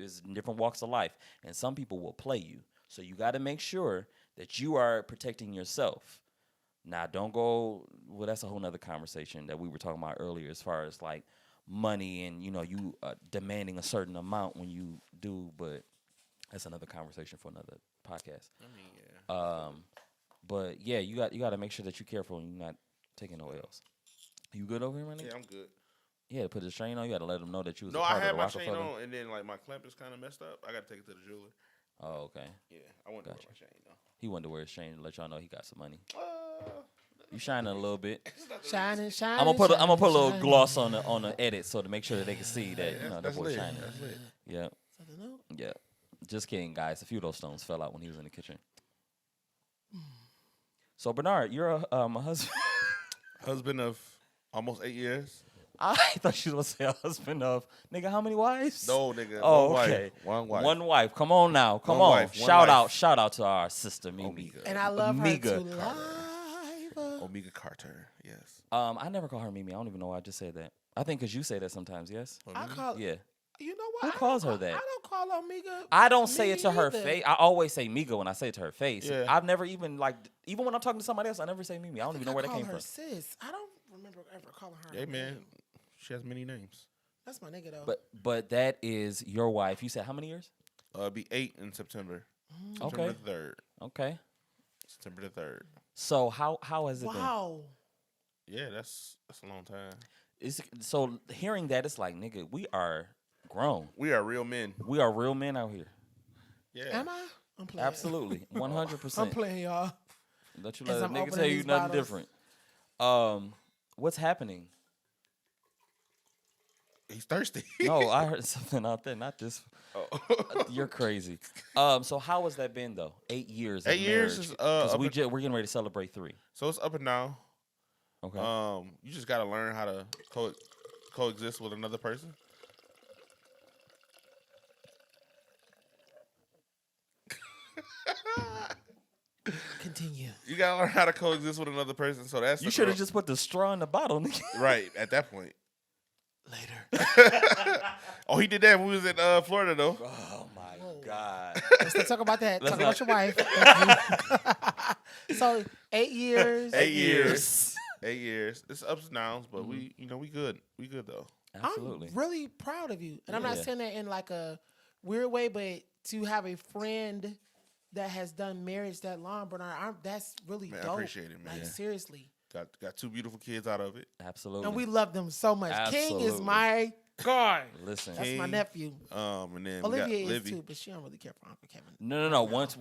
Speaker 3: is in different walks of life, and some people will play you. So you got to make sure that you are protecting yourself. Now, don't go. Well, that's a whole nother conversation that we were talking about earlier, as far as like money and you demanding a certain amount when you do. But that's another conversation for another podcast.
Speaker 1: I mean, yeah.
Speaker 3: But yeah, you got to make sure that you're careful and you're not taking no L's. You good over here, man?
Speaker 1: Yeah, I'm good.
Speaker 3: Yeah, to put the chain on, you got to let them know that you was
Speaker 1: No,
Speaker 3: a part
Speaker 1: I had
Speaker 3: of the
Speaker 1: my chain
Speaker 3: Rockefeller.
Speaker 1: on, and then like my clamp is kind of messed up. I got to take it to the jeweler.
Speaker 3: Oh, okay.
Speaker 1: Yeah, I wanted to wear my chain though.
Speaker 3: He wanted to wear his chain to let y'all know he got some money. You shining a little bit.
Speaker 2: Shining.
Speaker 3: I'm gonna put a little gloss on the edit, so to make sure that they can see that that boy shining.
Speaker 1: That's lit.
Speaker 3: Yeah. Yeah. Just kidding, guys. A few of those stones fell out when he was in the kitchen. So Bernard, you're a husband.
Speaker 1: Husband of almost 8 years.
Speaker 3: I thought you was gonna say a husband of, nigga, how many wives?
Speaker 1: No, nigga.
Speaker 3: Oh,
Speaker 1: one
Speaker 3: okay.
Speaker 1: Wife.
Speaker 3: One wife. Come on now. Come
Speaker 1: One
Speaker 3: on.
Speaker 1: wife.
Speaker 3: Shout out to our sister Mimi.
Speaker 1: Omega.
Speaker 2: And I love
Speaker 3: Omega
Speaker 2: her to life.
Speaker 1: Omega Carter. Yes.
Speaker 3: I never call her Mimi. I don't even know why I just said that. I think because you say that sometimes, yes?
Speaker 2: I call.
Speaker 3: Yeah.
Speaker 2: You know what?
Speaker 3: Who calls her that?
Speaker 2: I don't call Omega.
Speaker 3: I don't say it to her
Speaker 2: either.
Speaker 3: face. I always say Miga when I say it to her face.
Speaker 1: Yeah.
Speaker 3: I've never even even when I'm talking to somebody else, I never say Mimi. I don't even know where that came from.
Speaker 2: Sis. I don't remember ever calling her.
Speaker 1: Hey man, she has many names.
Speaker 2: That's my nigga though.
Speaker 3: But that is your wife. You said how many years?
Speaker 1: It'll be 8 in September.
Speaker 3: Okay.
Speaker 1: September the 3rd.
Speaker 3: Okay.
Speaker 1: September the 3rd.
Speaker 3: So how has it been?
Speaker 2: Wow.
Speaker 1: Yeah, that's a long time.
Speaker 3: So hearing that, it's like, nigga, we are grown.
Speaker 1: We are real men.
Speaker 3: We are real men out here.
Speaker 1: Yeah.
Speaker 2: Am I? I'm playing.
Speaker 3: Absolutely. 100%.
Speaker 2: I'm playing, y'all.
Speaker 3: Don't you
Speaker 2: As
Speaker 3: let a
Speaker 2: I'm
Speaker 3: nigga
Speaker 2: opening
Speaker 3: tell you
Speaker 2: these
Speaker 3: nothing
Speaker 2: bottles.
Speaker 3: different. What's happening?
Speaker 1: He's thirsty.
Speaker 3: No, I heard something out there. Not this.
Speaker 1: Oh.
Speaker 3: You're crazy. So how has that been though? 8 years.
Speaker 1: 8 years is
Speaker 3: because we're getting ready to celebrate 3.
Speaker 1: So it's up and down.
Speaker 3: Okay.
Speaker 1: You just gotta learn how to coexist with another person.
Speaker 2: Continue.
Speaker 1: You gotta learn how to coexist with another person. So that's
Speaker 3: You should have just put the straw in the bottle, nigga.
Speaker 1: right at that point.
Speaker 2: Later.
Speaker 1: Oh, he did that when we was in Florida though.
Speaker 3: Oh my God.
Speaker 2: Let's not talk about that.
Speaker 3: Let's
Speaker 2: Talk
Speaker 3: not.
Speaker 2: about your wife. So 8 years.
Speaker 1: 8 years. 8 years. It's ups and downs, but we good. We good though.
Speaker 3: Absolutely.
Speaker 2: I'm really proud of you. And I'm not
Speaker 3: Yeah.
Speaker 2: saying that in like a weird way, but to have a friend that has done marriage that long, Bernard, that's really
Speaker 1: Man, I
Speaker 2: dope.
Speaker 1: appreciate it, man.
Speaker 2: Like,
Speaker 1: Yeah.
Speaker 2: seriously.
Speaker 1: Got 2 beautiful kids out of it.
Speaker 3: Absolutely.
Speaker 2: And we love them so much. King is
Speaker 3: Absolutely.
Speaker 2: my guy.
Speaker 3: Listen.
Speaker 2: That's my
Speaker 1: King.
Speaker 2: nephew.
Speaker 1: And then
Speaker 2: Olivia
Speaker 1: we
Speaker 2: is
Speaker 1: got Livy.
Speaker 2: too, but she don't really care for Uncle Kevin.
Speaker 3: No. Once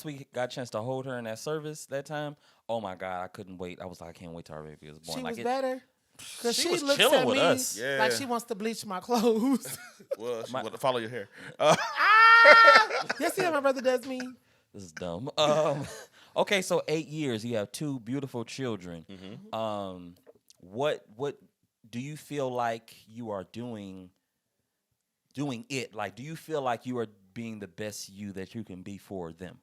Speaker 3: we got a chance to hold her in that service that time, oh my God, I couldn't wait. I was like, I can't wait till our baby is born.
Speaker 2: She
Speaker 3: like
Speaker 2: was better. Because
Speaker 3: She
Speaker 2: she
Speaker 3: was
Speaker 2: looks
Speaker 3: chilling
Speaker 2: at
Speaker 3: with
Speaker 2: me
Speaker 3: us.
Speaker 1: Yeah.
Speaker 2: like she wants to bleach my clothes.
Speaker 1: Well, she
Speaker 3: My-
Speaker 1: wanna follow your hair.
Speaker 2: You see how my brother does me?
Speaker 3: This is dumb. Okay, so 8 years, you have 2 beautiful children. What do you feel like you are doing it? Like, do you feel like you are being the best you that you can be for them?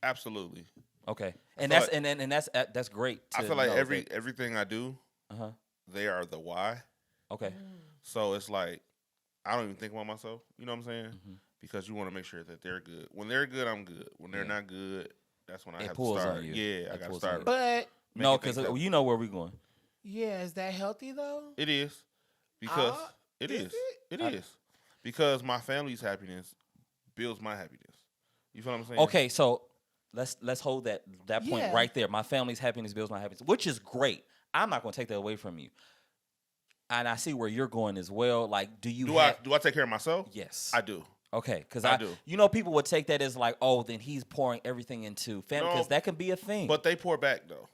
Speaker 1: Absolutely.
Speaker 3: Okay, and
Speaker 1: feel
Speaker 3: that's
Speaker 1: like-
Speaker 3: that's great.
Speaker 1: I
Speaker 3: to
Speaker 1: feel like
Speaker 3: know that-
Speaker 1: everything I do, they are the why.
Speaker 3: Okay.
Speaker 1: So it's like I don't even think about myself. You know what I'm saying? Because you want to make sure that they're good. When they're good, I'm good. When they're not good, that's when I
Speaker 3: It
Speaker 1: have to
Speaker 3: pulls
Speaker 1: start.
Speaker 3: on you.
Speaker 1: Yeah, I
Speaker 3: It
Speaker 1: got to
Speaker 3: pulls on
Speaker 1: start.
Speaker 3: you.
Speaker 2: But
Speaker 3: No,
Speaker 1: making
Speaker 3: because
Speaker 1: things happen.
Speaker 3: you know where we're going.
Speaker 2: yeah, is that healthy though?
Speaker 1: It is because it
Speaker 2: is
Speaker 1: is.
Speaker 2: it?
Speaker 1: It is because my family's happiness builds my happiness. You feel what I'm saying?
Speaker 3: Okay, so let's hold that point
Speaker 2: Yeah.
Speaker 3: right there. My family's happiness builds my happiness, which is great. I'm not going to take that away from you. and I see where you're going as well. Like, do you
Speaker 1: Do I take care of myself?
Speaker 3: Yes,
Speaker 1: I do.
Speaker 3: Okay, because
Speaker 1: I do.
Speaker 3: You know, people would take that as like, oh, then he's pouring everything into family, because that can be a thing.
Speaker 1: But they pour back though,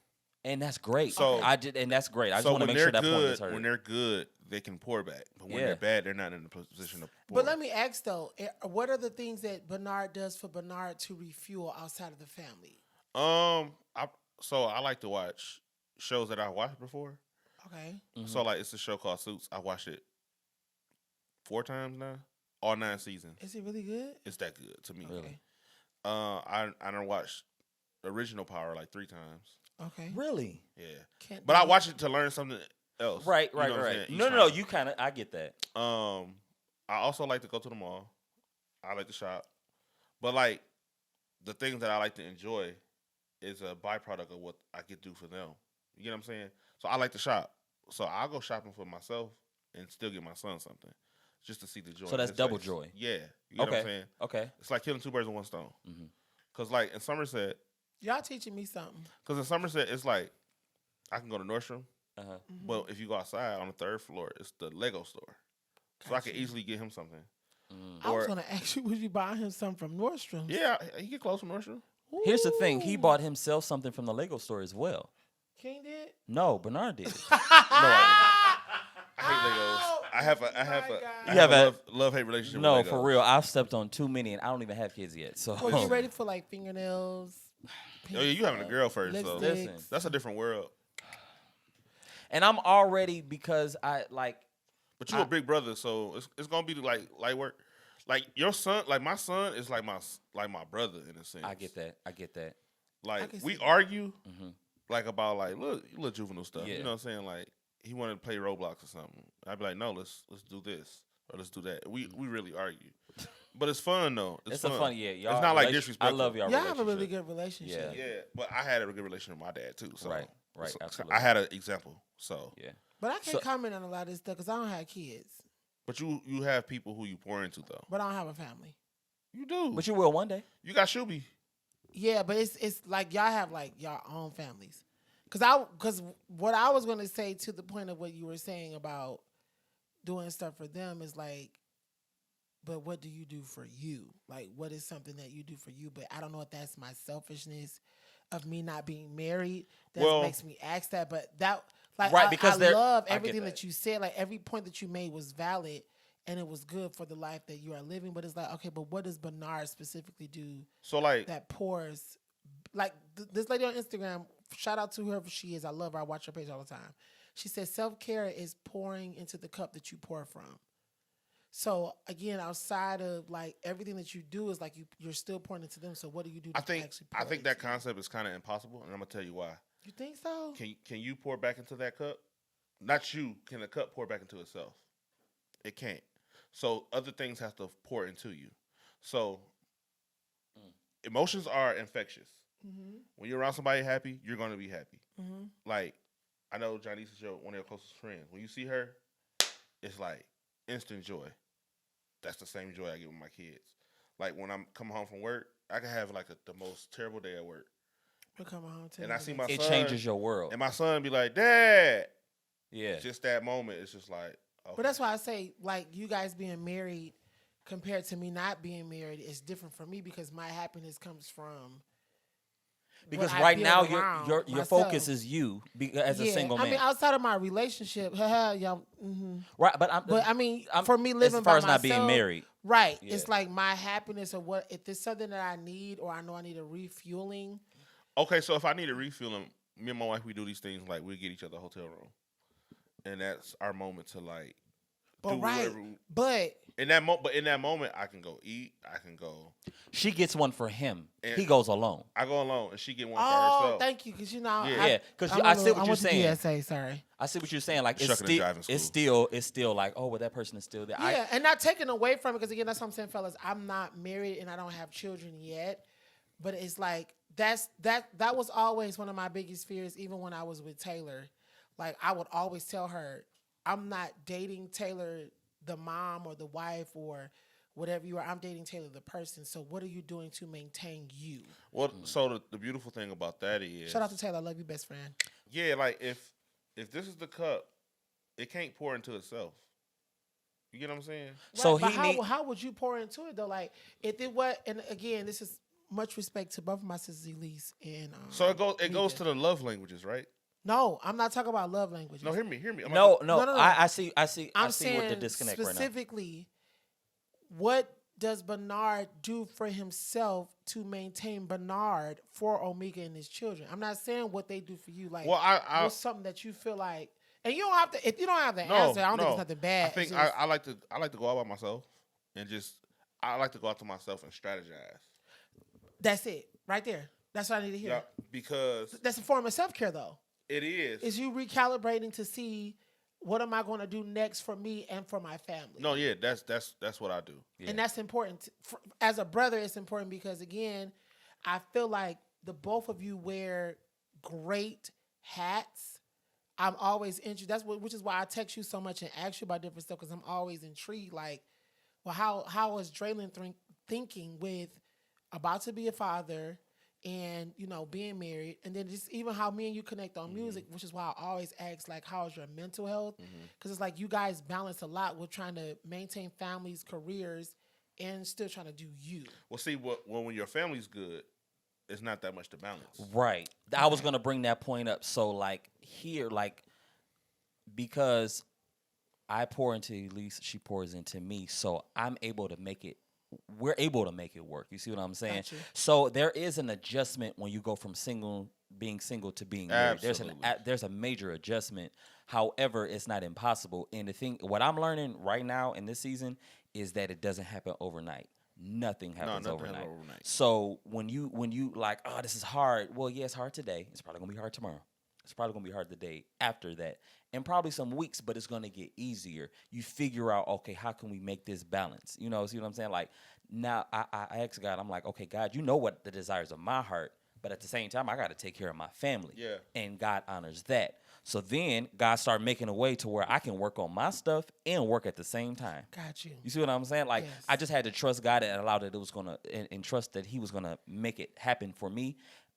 Speaker 3: and that's great.
Speaker 1: So
Speaker 3: and that's great. I just
Speaker 1: so
Speaker 3: want to
Speaker 1: when
Speaker 3: make sure
Speaker 1: they're
Speaker 3: that point is
Speaker 1: good,
Speaker 3: heard.
Speaker 1: when they're good, they can pour back. But when they're bad, they're not in the position to pour.
Speaker 2: But let me ask though, what are the things that Bernard does for Bernard to refuel outside of the family?
Speaker 1: I like to watch shows that I watched before.
Speaker 2: Okay.
Speaker 3: Mm-hmm.
Speaker 1: So like it's a show called Suits. I watched it 4 times now, all 9 seasons.
Speaker 2: Is it really good?
Speaker 1: It's that good to me.
Speaker 3: Really?
Speaker 1: I done watched Original Power like 3 times.
Speaker 2: Okay.
Speaker 3: Really?
Speaker 1: Yeah. But I
Speaker 2: watch
Speaker 1: watch it to learn something else.
Speaker 3: Right.
Speaker 1: You know what I'm saying? Each
Speaker 3: No.
Speaker 1: time.
Speaker 3: You kind of, I get that.
Speaker 1: I also like to go to the mall. I like to shop. But like the things that I like to enjoy is a byproduct of what I get do for them. You get what I'm saying? So I like to shop. So I'll go shopping for myself and still get my son something. Just to see the joy.
Speaker 3: So that's double joy.
Speaker 1: Yeah. You get what I'm saying?
Speaker 3: Okay.
Speaker 1: It's like killing 2 birds with 1 stone.
Speaker 3: Mm-hmm.
Speaker 1: Cause like in Somerset,
Speaker 2: Y'all teaching me something.
Speaker 1: Because in Somerset, it's like I can go to Nordstrom,
Speaker 3: Uh-huh.
Speaker 1: but if you go outside on the 3rd floor, it's the Lego store. So I can easily get him something.
Speaker 2: I was going to ask you, would you buy him something from Nordstrom?
Speaker 1: Yeah, he get clothes from Nordstrom.
Speaker 3: Here's the thing. He bought himself something from the Lego store as well.
Speaker 2: King did?
Speaker 3: No, Bernard did.
Speaker 1: No, I hate Legos. I have a love-hate relationship
Speaker 3: No,
Speaker 1: with Legos.
Speaker 3: for real. I've stepped on too many, and I don't even have kids yet. So
Speaker 2: Well, you ready for like fingernails?
Speaker 1: Oh, yeah, you having a girl first, so
Speaker 2: Lipsticks.
Speaker 1: that's a different world.
Speaker 3: And I'm already, because I like.
Speaker 1: But you a big brother, so it's gonna be like light work. Like your son, like my son is like my brother in a sense.
Speaker 3: I get that.
Speaker 1: Like
Speaker 2: can
Speaker 1: we
Speaker 2: see
Speaker 1: argue,
Speaker 3: Mhm.
Speaker 1: like about like little juvenile stuff.
Speaker 3: Yeah.
Speaker 1: You know what I'm saying? Like he wanted to play Roblox or something. I'd be like, no, let's do this or let's do that. We really argue, but it's fun though.
Speaker 3: It's
Speaker 1: fun.
Speaker 3: a fun, yeah. Y'all
Speaker 1: It's not like
Speaker 3: I
Speaker 1: disrespectful.
Speaker 3: love y'all.
Speaker 2: Y'all have a
Speaker 3: relationship.
Speaker 2: really good relationship.
Speaker 3: Yeah.
Speaker 1: Yeah, but I had a good relationship with my dad too. So
Speaker 3: Right,
Speaker 1: so
Speaker 3: absolutely.
Speaker 1: I had an example. So
Speaker 3: Yeah.
Speaker 2: But I can't
Speaker 3: So-
Speaker 2: comment on a lot of this stuff because I don't have kids.
Speaker 1: but you have people who you pour into though.
Speaker 2: But I don't have a family.
Speaker 1: You do.
Speaker 3: But you will one day.
Speaker 1: You got Shuby.
Speaker 2: Yeah, but it's like y'all have like y'all own families. Cause what I was gonna say to the point of what you were saying about doing stuff for them is like, but what do you do for you? Like, what is something that you do for you? But I don't know if that's my selfishness of me not being married that makes me ask that. But that like
Speaker 3: Right,
Speaker 2: I,
Speaker 3: because
Speaker 2: I love
Speaker 3: I get
Speaker 2: everything
Speaker 3: that.
Speaker 2: that you said. Like every point that you made was valid. And it was good for the life that you are living. But it's like, okay, but what does Bernard specifically do
Speaker 1: So like
Speaker 2: that pours? Like this lady on Instagram, shout out to whoever she is. I love her. I watch her page all the time. She says self-care is pouring into the cup that you pour from. So again, outside of like everything that you do is like you're still pouring into them. So what do you do to actually pour
Speaker 1: I think that
Speaker 2: into?
Speaker 1: concept is kind of impossible, and I'm gonna tell you why.
Speaker 2: You think so?
Speaker 1: Can you pour back into that cup? Not you. Can the cup pour back into itself? It can't. So other things have to pour into you. So emotions are infectious.
Speaker 2: Mm-hmm.
Speaker 1: When you're around somebody happy, you're gonna be happy.
Speaker 2: Mm-hmm.
Speaker 1: Like I know Janice is one of your closest friends. When you see her, it's like instant joy. That's the same joy I get with my kids. Like when I'm coming home from work, I can have like the most terrible day at work,
Speaker 2: We're coming home to
Speaker 1: and I see my
Speaker 3: It
Speaker 1: son,
Speaker 3: changes your world.
Speaker 1: and my son be like, "Dad."
Speaker 3: Yeah.
Speaker 1: Just that moment, it's just like. Okay.
Speaker 2: But that's why I say, like, you guys being married compared to me not being married is different for me because my happiness comes from.
Speaker 3: Because
Speaker 2: what I
Speaker 3: right
Speaker 2: build
Speaker 3: now
Speaker 2: around
Speaker 3: your
Speaker 2: myself.
Speaker 3: focus is you as a
Speaker 2: Yeah,
Speaker 3: single man.
Speaker 2: I mean, outside of my relationship, y'all. Mm-hmm.
Speaker 3: right,
Speaker 2: But I mean,
Speaker 3: I'm-
Speaker 2: for me living
Speaker 3: as far
Speaker 2: by
Speaker 3: as not
Speaker 2: myself,
Speaker 3: being married.
Speaker 2: right?
Speaker 3: Yeah.
Speaker 2: It's like my happiness or what if there's something that I need or I know I need a refueling.
Speaker 1: Okay, so if I need a refueling, me and my wife, we do these things like we get each other a hotel room, and that's our moment to like.
Speaker 2: But
Speaker 1: do
Speaker 2: right,
Speaker 1: whatever.
Speaker 2: but
Speaker 1: in that moment, I can go eat. I can go.
Speaker 3: She gets one for him.
Speaker 1: And-
Speaker 3: He goes alone.
Speaker 1: I go alone, and she get one for
Speaker 2: oh,
Speaker 1: herself.
Speaker 2: thank you, because you know,
Speaker 1: Yeah.
Speaker 3: Yeah, 'cause
Speaker 2: I'm
Speaker 3: I
Speaker 2: a
Speaker 3: see
Speaker 2: little-
Speaker 3: what
Speaker 2: I
Speaker 3: you're
Speaker 2: went to
Speaker 3: saying.
Speaker 2: DSA, sorry.
Speaker 3: I see what you're saying. Like
Speaker 1: Shucking and driving
Speaker 3: it's still like, oh, well, that person is still there.
Speaker 2: Yeah, and not taken away from it because again, that's what I'm saying, fellas. I'm not married and I don't have children yet, but it's like that was always one of my biggest fears. Even when I was with Taylor, like I would always tell her, I'm not dating Taylor, the mom or the wife or whatever you are. I'm dating Taylor, the person. So what are you doing to maintain you?
Speaker 1: Well, so the beautiful thing about that is,
Speaker 2: Shout out to Taylor. I love you, best friend.
Speaker 1: yeah, like if this is the cup it can't pour into itself. You get what I'm saying?
Speaker 3: So
Speaker 2: Right, but
Speaker 3: he need.
Speaker 2: how would you pour into it though? Like if it was, and again, this is much respect to both of my sisters, Elise and
Speaker 1: So it goes
Speaker 2: Mika.
Speaker 1: to the love languages, right?
Speaker 2: No, I'm not talking about love languages.
Speaker 1: No, hear me. I'm
Speaker 3: No,
Speaker 1: about
Speaker 3: no,
Speaker 2: No.
Speaker 3: I see
Speaker 2: I'm
Speaker 3: what
Speaker 2: saying
Speaker 3: the disconnect right now.
Speaker 2: specifically, what does Bernard do for himself to maintain Bernard for Omega and his children? I'm not saying what they do for you. Like,
Speaker 1: Well,
Speaker 2: what's something that you feel like, and you don't have to. If you don't have the
Speaker 1: no,
Speaker 2: answer, I don't
Speaker 1: no.
Speaker 2: think it's nothing bad.
Speaker 1: I think
Speaker 2: It's just-
Speaker 1: I like to go out by myself and just I like to go out to myself and strategize.
Speaker 2: that's it right there. That's what I need to hear.
Speaker 1: Yeah, because
Speaker 2: That's a form of self care, though.
Speaker 1: it is.
Speaker 2: Is you recalibrating to see what am I going to do next for me and for my family.
Speaker 1: No, yeah, that's what I do.
Speaker 3: Yeah.
Speaker 2: And that's important. As a brother, it's important because, again, I feel like the both of you wear great hats. I'm always interested. Which is why I text you so much and ask you about different stuff, because I'm always intrigued. Like, well, how is Draylon thinking with about to be a father and, being married, and then just even how me and you connect on music, which is why I always ask, like, how's your mental health? Because it's like you guys balance a lot with trying to maintain families, careers, and still trying to do you.
Speaker 1: Well, see, when your family's good, it's not that much to balance.
Speaker 3: Right. I was gonna bring that point up. So like here, like because I pour into Elise, she pours into me, so I'm able to make it. We're able to make it work. You see what I'm saying?
Speaker 2: Gotcha.
Speaker 3: So there is an adjustment when you go from being single to being married.
Speaker 1: Absolutely.
Speaker 3: There's a major adjustment. However, it's not impossible. And the thing, what I'm learning right now in this season is that it doesn't happen overnight. Nothing happens
Speaker 1: nothing
Speaker 3: overnight.
Speaker 1: happens overnight.
Speaker 3: So when you like, oh, this is hard. Well, yeah, it's hard today. It's probably gonna be hard tomorrow. It's probably gonna be hard the day after that, and probably some weeks. But it's gonna get easier. You figure out, okay, how can we make this balance? See what I'm saying? Like now, I ask God, I'm like, okay, God, you know what the desires of my heart, but at the same time, I got to take care of my family.
Speaker 1: Yeah.
Speaker 3: And God honors that. So then God started making a way to where I can work on my stuff and work at the same time.
Speaker 2: Got you.
Speaker 3: You see what I'm saying? Like,
Speaker 2: Yes.
Speaker 3: I just had to trust God and allow that it was gonna, and trust that He was gonna make it happen for me.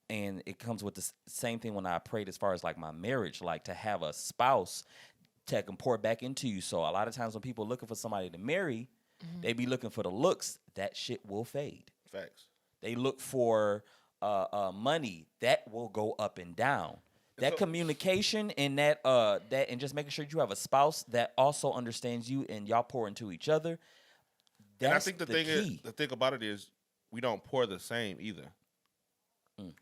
Speaker 3: And it comes with the same thing when I prayed as far as like my marriage, like to have a spouse that can pour back into you. So a lot of times when people looking for somebody to marry, they be looking for the looks. That shit will fade.
Speaker 1: Facts.
Speaker 3: They look for money. That will go up and down. That
Speaker 1: So-
Speaker 3: communication and that and just making sure you have a spouse that also understands you and y'all pour into each other. That's
Speaker 1: And I think the thing
Speaker 3: key.
Speaker 1: the thing about it is we don't pour the same either.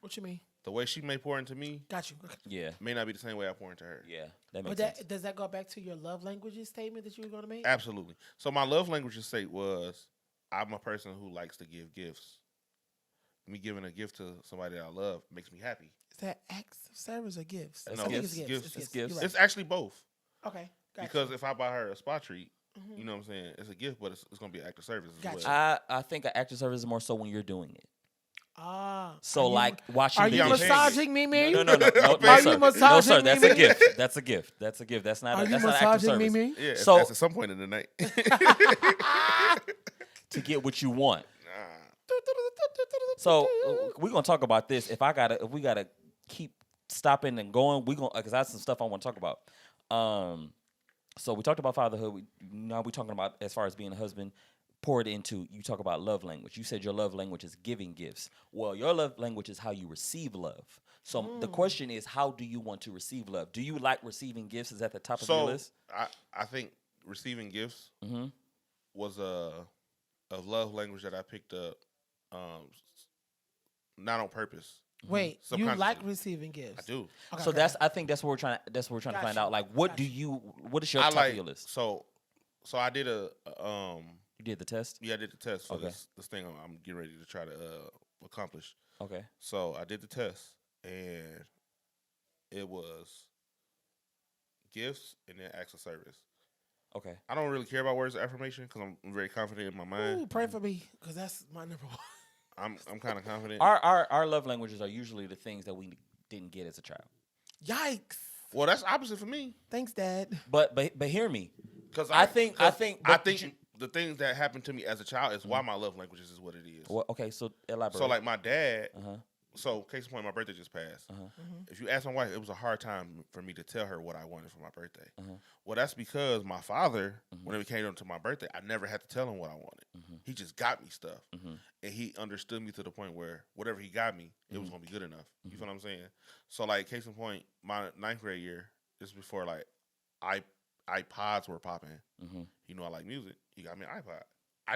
Speaker 2: What you mean?
Speaker 1: The way she may pour into me
Speaker 2: Got you.
Speaker 3: Yeah,
Speaker 1: may not be the same way I pour into her.
Speaker 3: yeah, that
Speaker 2: But
Speaker 3: makes sense.
Speaker 2: does that go back to your love languages statement that you were going to make?
Speaker 1: Absolutely. So my love language say was I'm a person who likes to give gifts. Me giving a gift to somebody that I love makes me happy.
Speaker 2: Is that acts of service or gifts?
Speaker 3: It's
Speaker 2: I think
Speaker 3: gifts.
Speaker 2: it's gifts.
Speaker 1: Gifts.
Speaker 2: It's
Speaker 3: It's
Speaker 2: gifts.
Speaker 3: gifts.
Speaker 2: You're
Speaker 1: It's actually both.
Speaker 2: right. Okay. Got
Speaker 1: Because
Speaker 2: you.
Speaker 1: if I buy her a spa treat, you know what I'm saying, it's a gift, but it's going to be an act of service as
Speaker 2: Gotcha.
Speaker 1: well.
Speaker 3: I think an active service is more so when you're doing it.
Speaker 2: Are
Speaker 3: So
Speaker 2: you-
Speaker 3: like watching
Speaker 2: Are
Speaker 3: the
Speaker 2: you
Speaker 1: I'm
Speaker 3: dishes.
Speaker 1: paying
Speaker 2: massaging me, Mimi?
Speaker 3: No,
Speaker 2: Are
Speaker 3: sir.
Speaker 2: you
Speaker 3: No,
Speaker 2: massaging
Speaker 3: sir.
Speaker 2: me,
Speaker 3: That's a
Speaker 2: Mimi?
Speaker 3: gift. That's a gift. That's a gift. That's not.
Speaker 2: Are you
Speaker 3: That's not active
Speaker 2: massaging me,
Speaker 3: service.
Speaker 2: Mimi?
Speaker 1: Yeah,
Speaker 3: So-
Speaker 1: that's at some point in the night.
Speaker 3: To get what you want.
Speaker 1: Nah.
Speaker 3: So we're gonna talk about this. If we gotta keep stopping and going, we gonna because that's some stuff I want to talk about. So we talked about fatherhood. Now we're talking about as far as being a husband. Poured into you talk about love language. You said your love language is giving gifts. Well, your love language is how you receive love. So the question is, how do you want to receive love? Do you like receiving gifts? Is at the top of your
Speaker 1: So
Speaker 3: list?
Speaker 1: I think receiving gifts
Speaker 3: Mm-hmm.
Speaker 1: was a love language that I picked up, not on purpose.
Speaker 2: Wait, you like
Speaker 1: Subconsciously.
Speaker 2: receiving gifts?
Speaker 1: I do.
Speaker 2: Okay,
Speaker 3: So
Speaker 2: okay.
Speaker 3: I think that's what we're trying. That's what we're trying to find
Speaker 2: Gotcha.
Speaker 3: out. Like, what
Speaker 2: Gotcha.
Speaker 3: what is your
Speaker 1: I
Speaker 3: top
Speaker 1: like
Speaker 3: of your list?
Speaker 1: so I did a
Speaker 3: You did the test.
Speaker 1: yeah, I did the test for
Speaker 3: Okay.
Speaker 1: this thing I'm getting ready to try to accomplish.
Speaker 3: Okay.
Speaker 1: So I did the test, and it was gifts and then acts of service.
Speaker 3: Okay.
Speaker 1: I don't really care about words of affirmation because I'm very confident in my mind.
Speaker 2: Ooh, pray for me, because that's my number one.
Speaker 1: I'm kind of confident.
Speaker 3: Our love languages are usually the things that we didn't get as a child.
Speaker 2: Yikes.
Speaker 1: Well, that's opposite for me
Speaker 2: Thanks, Dad.
Speaker 3: But hear me.
Speaker 1: because
Speaker 3: I think but
Speaker 1: the things that happened to me as a child is why my love languages is what it is.
Speaker 3: Well, okay, so elaborate.
Speaker 1: So like my dad,
Speaker 3: Uh-huh.
Speaker 1: So, case in point, my birthday just passed.
Speaker 2: Mm-hmm.
Speaker 1: If you ask my wife, it was a hard time for me to tell her what I wanted for my birthday.
Speaker 3: Uh-huh.
Speaker 1: Well, that's because my father, when it came up to my birthday, I never had to tell him what I wanted. He just got me stuff. And he understood me to the point where whatever he got me, it was going to be good enough. You feel what I'm saying? So, like, case in point, my 9th grade year, this is before, like, iPods were popping. You know I like music. He got me an iPod. I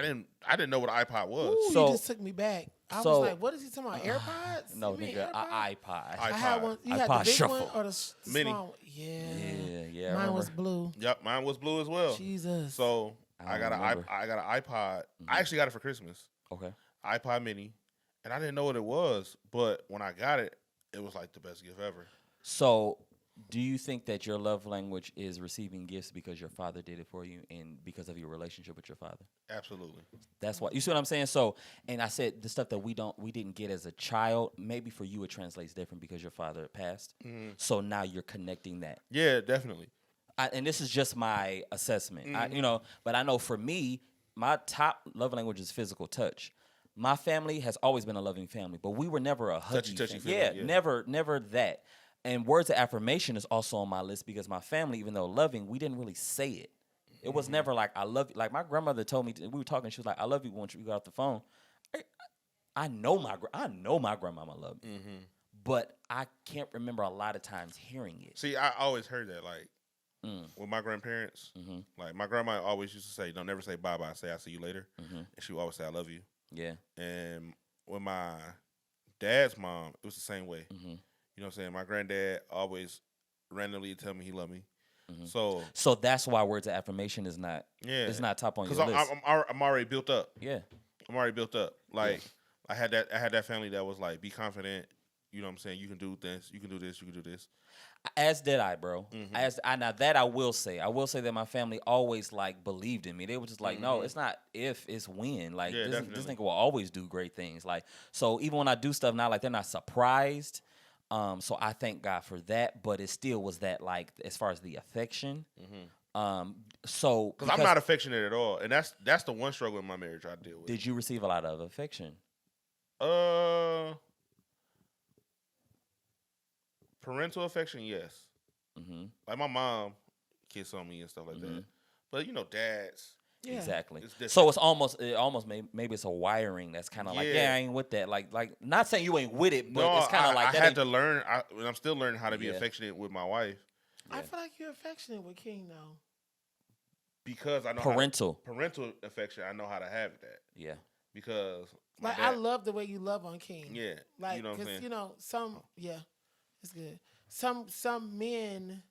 Speaker 1: didn't know what an iPod was.
Speaker 2: Ooh,
Speaker 3: So-
Speaker 2: you just took me back. I
Speaker 3: so-
Speaker 2: was like, what is he talking about? AirPods?
Speaker 3: No,
Speaker 2: You mean
Speaker 3: nigga,
Speaker 2: AirPods?
Speaker 3: iPod.
Speaker 2: I had one. You had
Speaker 3: iPod
Speaker 2: the big
Speaker 3: Shuffle.
Speaker 2: one or the
Speaker 1: Mini.
Speaker 2: small one? Yeah.
Speaker 3: Yeah, I
Speaker 2: Mine was
Speaker 3: remember.
Speaker 2: blue.
Speaker 1: Yep, mine was blue as well.
Speaker 2: Jesus.
Speaker 1: So
Speaker 3: I
Speaker 1: I got
Speaker 3: remember.
Speaker 1: I got an iPod. I actually got it for Christmas.
Speaker 3: Okay.
Speaker 1: iPod Mini, and I didn't know what it was, but when I got it, it was like the best gift ever.
Speaker 3: So, do you think that your love language is receiving gifts because your father did it for you and because of your relationship with your father?
Speaker 1: Absolutely.
Speaker 3: That's why. You see what I'm saying? So, and I said the stuff that we didn't get as a child. Maybe for you it translates different because your father passed. So now you're connecting that.
Speaker 1: Yeah, definitely.
Speaker 3: And this is just my assessment. But I know for me, my top love language is physical touch. My family has always been a loving family, but we were never a huggy
Speaker 1: Touchy
Speaker 3: family.
Speaker 1: family, yeah.
Speaker 3: Never that. And words of affirmation is also on my list because my family, even though loving, we didn't really say it. It was never like I love you. Like my grandmother told me, we were talking. She was like, "I love you." Once we got off the phone, I know my grandmama loved me, but I can't remember a lot of times hearing it.
Speaker 1: See, I always heard that, like, with my grandparents. Like, my grandma always used to say, don't never say bye-bye, say I'll see you later. And she would always say, I love you.
Speaker 3: Yeah.
Speaker 1: And with my dad's mom, it was the same way. You know what I'm saying? My granddad always randomly tell me he loved me.
Speaker 3: So that's why words of affirmation is not it's not top on your list.
Speaker 1: Because I'm already built up.
Speaker 3: Yeah.
Speaker 1: I'm already built up. Like, I had that family that was like, be confident. You know what I'm saying? You can do this. You can do this. You can do this.
Speaker 3: As did I, bro. Now that I will say that my family always like believed in me. They were just like, no, it's not if, it's when. Like this
Speaker 1: definitely.
Speaker 3: nigga will always do great things. Like so, even when I do stuff now, like they're not surprised. So I thank God for that. But it still was that like as far as the affection. So
Speaker 1: Because I'm not affectionate at all, and that's the one struggle in my marriage I deal with.
Speaker 3: Did you receive a lot of affection?
Speaker 1: Parental affection, yes. Like my mom kiss on me and stuff like that. But you know, dads.
Speaker 2: Yeah.
Speaker 3: Exactly.
Speaker 1: It's different.
Speaker 3: So it almost maybe it's a wiring that's kind of like
Speaker 1: Yeah.
Speaker 3: I ain't with that. Like not saying you ain't with it, but
Speaker 1: No,
Speaker 3: it's kind of like
Speaker 1: I
Speaker 3: that.
Speaker 1: had to learn. And I'm still learning how to be
Speaker 3: Yeah.
Speaker 1: affectionate with my wife
Speaker 2: I feel like you're affectionate with King though.
Speaker 1: because I know
Speaker 3: Parental.
Speaker 1: parental affection. I know how to have that
Speaker 3: Yeah.
Speaker 1: because my
Speaker 2: Like
Speaker 1: dad,
Speaker 2: I love the way you love on King.
Speaker 1: Yeah,
Speaker 2: Like
Speaker 1: you know what I'm saying.
Speaker 2: some it's good. Some men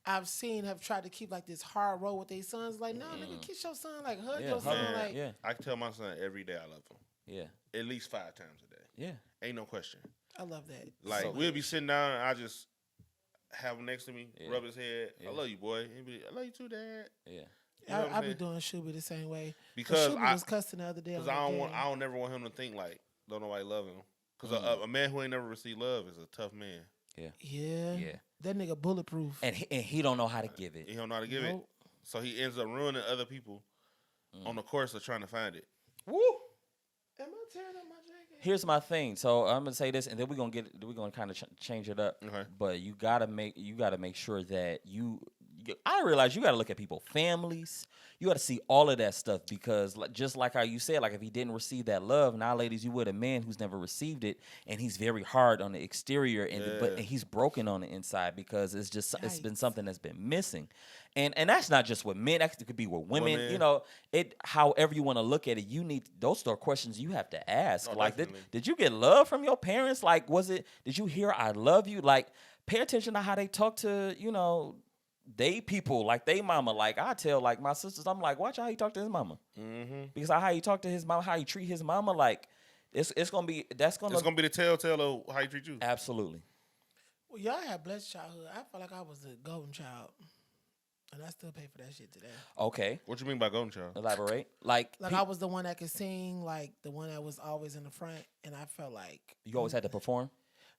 Speaker 2: I've seen have tried to keep like this hard road with their sons. Like, no, nigga, kiss your son, like hug
Speaker 3: Yeah,
Speaker 2: your son,
Speaker 1: Man,
Speaker 2: like
Speaker 3: yeah.
Speaker 1: I can tell my son every day I love him
Speaker 3: Yeah.
Speaker 1: at least 5 times a day.
Speaker 3: Yeah.
Speaker 1: Ain't no question.
Speaker 2: I love that.
Speaker 1: Like
Speaker 3: So
Speaker 1: we'll be sitting down and I just have him next to me,
Speaker 3: Yeah.
Speaker 1: rub his head.
Speaker 3: Yeah.
Speaker 1: I love you, boy. He'll be, I love you too, Dad.
Speaker 3: Yeah.
Speaker 1: You know what I'm
Speaker 2: I be
Speaker 1: saying?
Speaker 2: doing Shuby the same way.
Speaker 1: Because
Speaker 2: Shuby was cussing the other day.
Speaker 1: Because I don't never want him to think like don't nobody love him. Because a man who ain't never received love is a tough man.
Speaker 3: Yeah.
Speaker 2: Yeah.
Speaker 3: Yeah.
Speaker 2: That nigga bulletproof.
Speaker 3: And he don't know how to give it.
Speaker 1: He don't know how to give it,
Speaker 2: Nope.
Speaker 1: so he ends up ruining other people on the course of trying to find it.
Speaker 3: Woo.
Speaker 2: Am I tearing up my jacket?
Speaker 3: Here's my thing. So I'm gonna say this, and then we're gonna kind of change it up.
Speaker 1: Okay.
Speaker 3: But you gotta make sure that I realize you gotta look at people's families. You gotta see all of that stuff because just like how you said, like if he didn't receive that love, now ladies, you with a man who's never received it, and he's very hard on the exterior, but he's broken on the inside because it's been something that's been missing, and that's not just with men. That could be with women. You know, however you want to look at it, those are questions you have to ask.
Speaker 1: Oh,
Speaker 3: like,
Speaker 1: definitely.
Speaker 3: did you get love from your parents? Like, did you hear "I love you"? Like, pay attention to how they talk to they people, like they mama. Like I tell like my sisters, I'm like, watch how he talk to his mama, because how he talk to his mama, how he treat his mama, like it's gonna be
Speaker 1: It's gonna be the telltale of how he treat you.
Speaker 3: absolutely.
Speaker 2: Well, y'all had blessed childhood. I felt like I was a golden child. And I still pay for that shit today.
Speaker 3: Okay,
Speaker 1: What you mean by golden child?
Speaker 3: elaborate. Like
Speaker 2: I was the one that could sing, like the one that was always in the front, and I felt like
Speaker 3: you always had to perform.